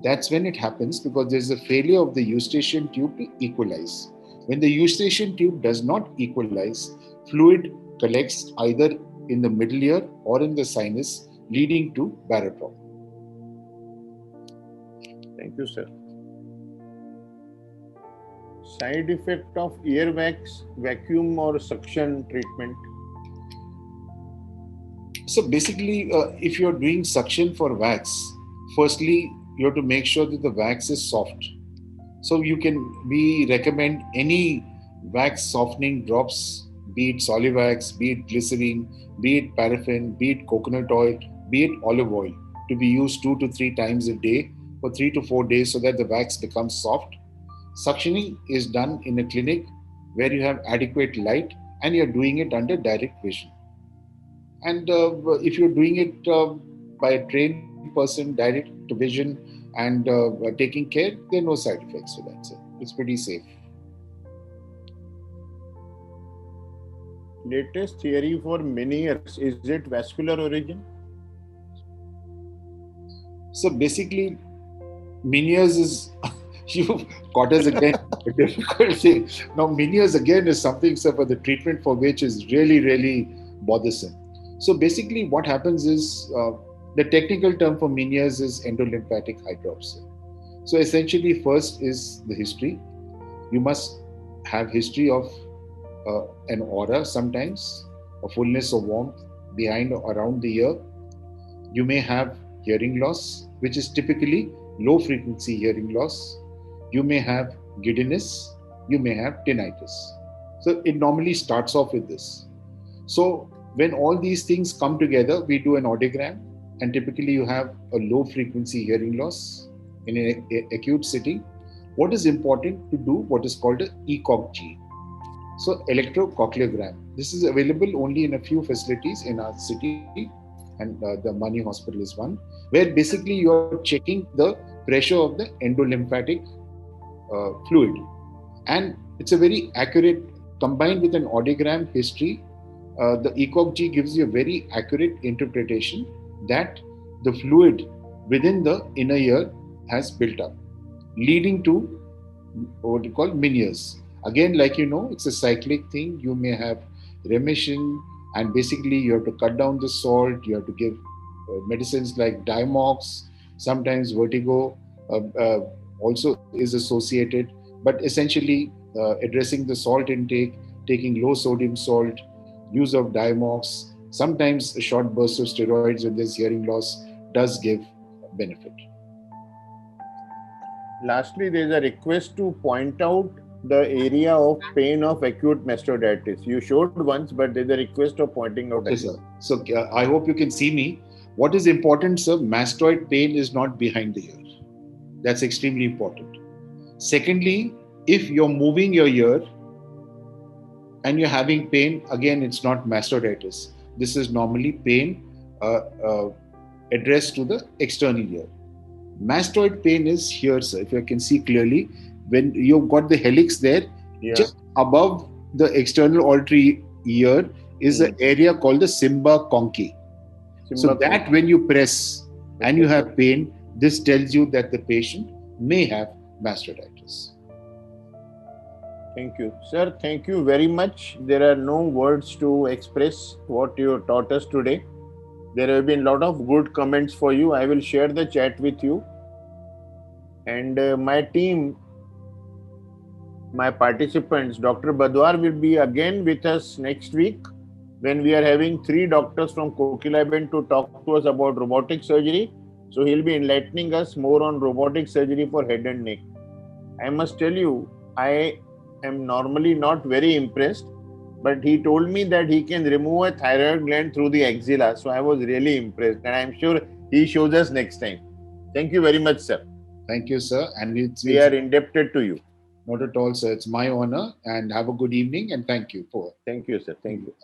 that's when it happens because there's a failure of the eustachian tube to equalize. When the eustachian tube does not equalize, fluid collects either in the middle ear or in the sinus, leading to barotrauma. Thank you, sir. Side effect of earwax, vacuum or suction treatment? So basically, if you're doing suction for wax, firstly, you have to make sure that the wax is soft. So we recommend any wax softening drops, be it Solivax, be it glycerine, be it paraffin, be it coconut oil, be it olive oil, to be used 2 to 3 times a day for 3 to 4 days so that the wax becomes soft. Suctioning is done in a clinic where you have adequate light and you're doing it under direct vision. And if you're doing it by a trained person, direct to vision and taking care, there are no side effects to that. So it's pretty safe. Latest theory for Meniere's, is it vascular origin? So basically, Meniere's is... You caught us again, a difficult thing. Now, Meniere's again is something, sir, for the treatment for which is really, really bothersome. So basically, what happens is the technical term for Meniere's is endolymphatic hydropsia. So essentially, first is the history. You must have history of an aura sometimes, a fullness of warmth behind or around the ear. You may have hearing loss, which is typically low frequency hearing loss. You may have giddiness. You may have tinnitus. So it normally starts off with this. So when all these things come together, we do an audiogram, and typically you have a low frequency hearing loss in an acute setting. What is important to do? What is called a ECOG. So electrocochleogram. This is available only in a few facilities in our city, and the Ambani Hospital is one, where basically you are checking the pressure of the endolymphatic fluid, and it's a very accurate, combined with an audiogram history. The ECOG gives you a very accurate interpretation that the fluid within the inner ear has built up, leading to what we call Meniere's. Again, like it's a cyclic thing. You may have remission, and basically you have to cut down the salt. You have to give medicines like Diamox. Sometimes vertigo also is associated, but essentially addressing the salt intake, taking low sodium salt, use of Diamox, sometimes a short burst of steroids when there's hearing loss does give benefit. Lastly, there is a request to point out the area of pain of acute mastoiditis. You showed once, but there is a request of pointing out. Okay, sir. So I hope you can see me. What is important, sir? Mastoid pain is not behind the ear. That's extremely important. Secondly, if you're moving your ear and you're having pain, again, it's not mastoiditis. This is normally pain addressed to the external ear. Mastoid pain is here, sir. If you can see clearly, when you've got the helix there, just above the external auditory ear is an area called the cymba conchae. So that when you press and you have pain, this tells you that the patient may have mastoiditis. Thank you. Sir, thank you very much. There are no words to express what you taught us today. There have been a lot of good comments for you. I will share the chat with you. And my team, my participants, Dr. Badhwar will be again with us next week when we are having 3 doctors from Kokilaben to talk to us about robotic surgery. So he'll be enlightening us more on robotic surgery for head and neck. I must tell you, I am normally not very impressed, but he told me that he can remove a thyroid gland through the axilla. So I was really impressed, and I'm sure he shows us next time. Thank you very much, sir. Thank you, sir. And we are indebted to you. Not at all, sir. It's my honor, and have a good evening, and thank you for. Thank you, sir. Thank you.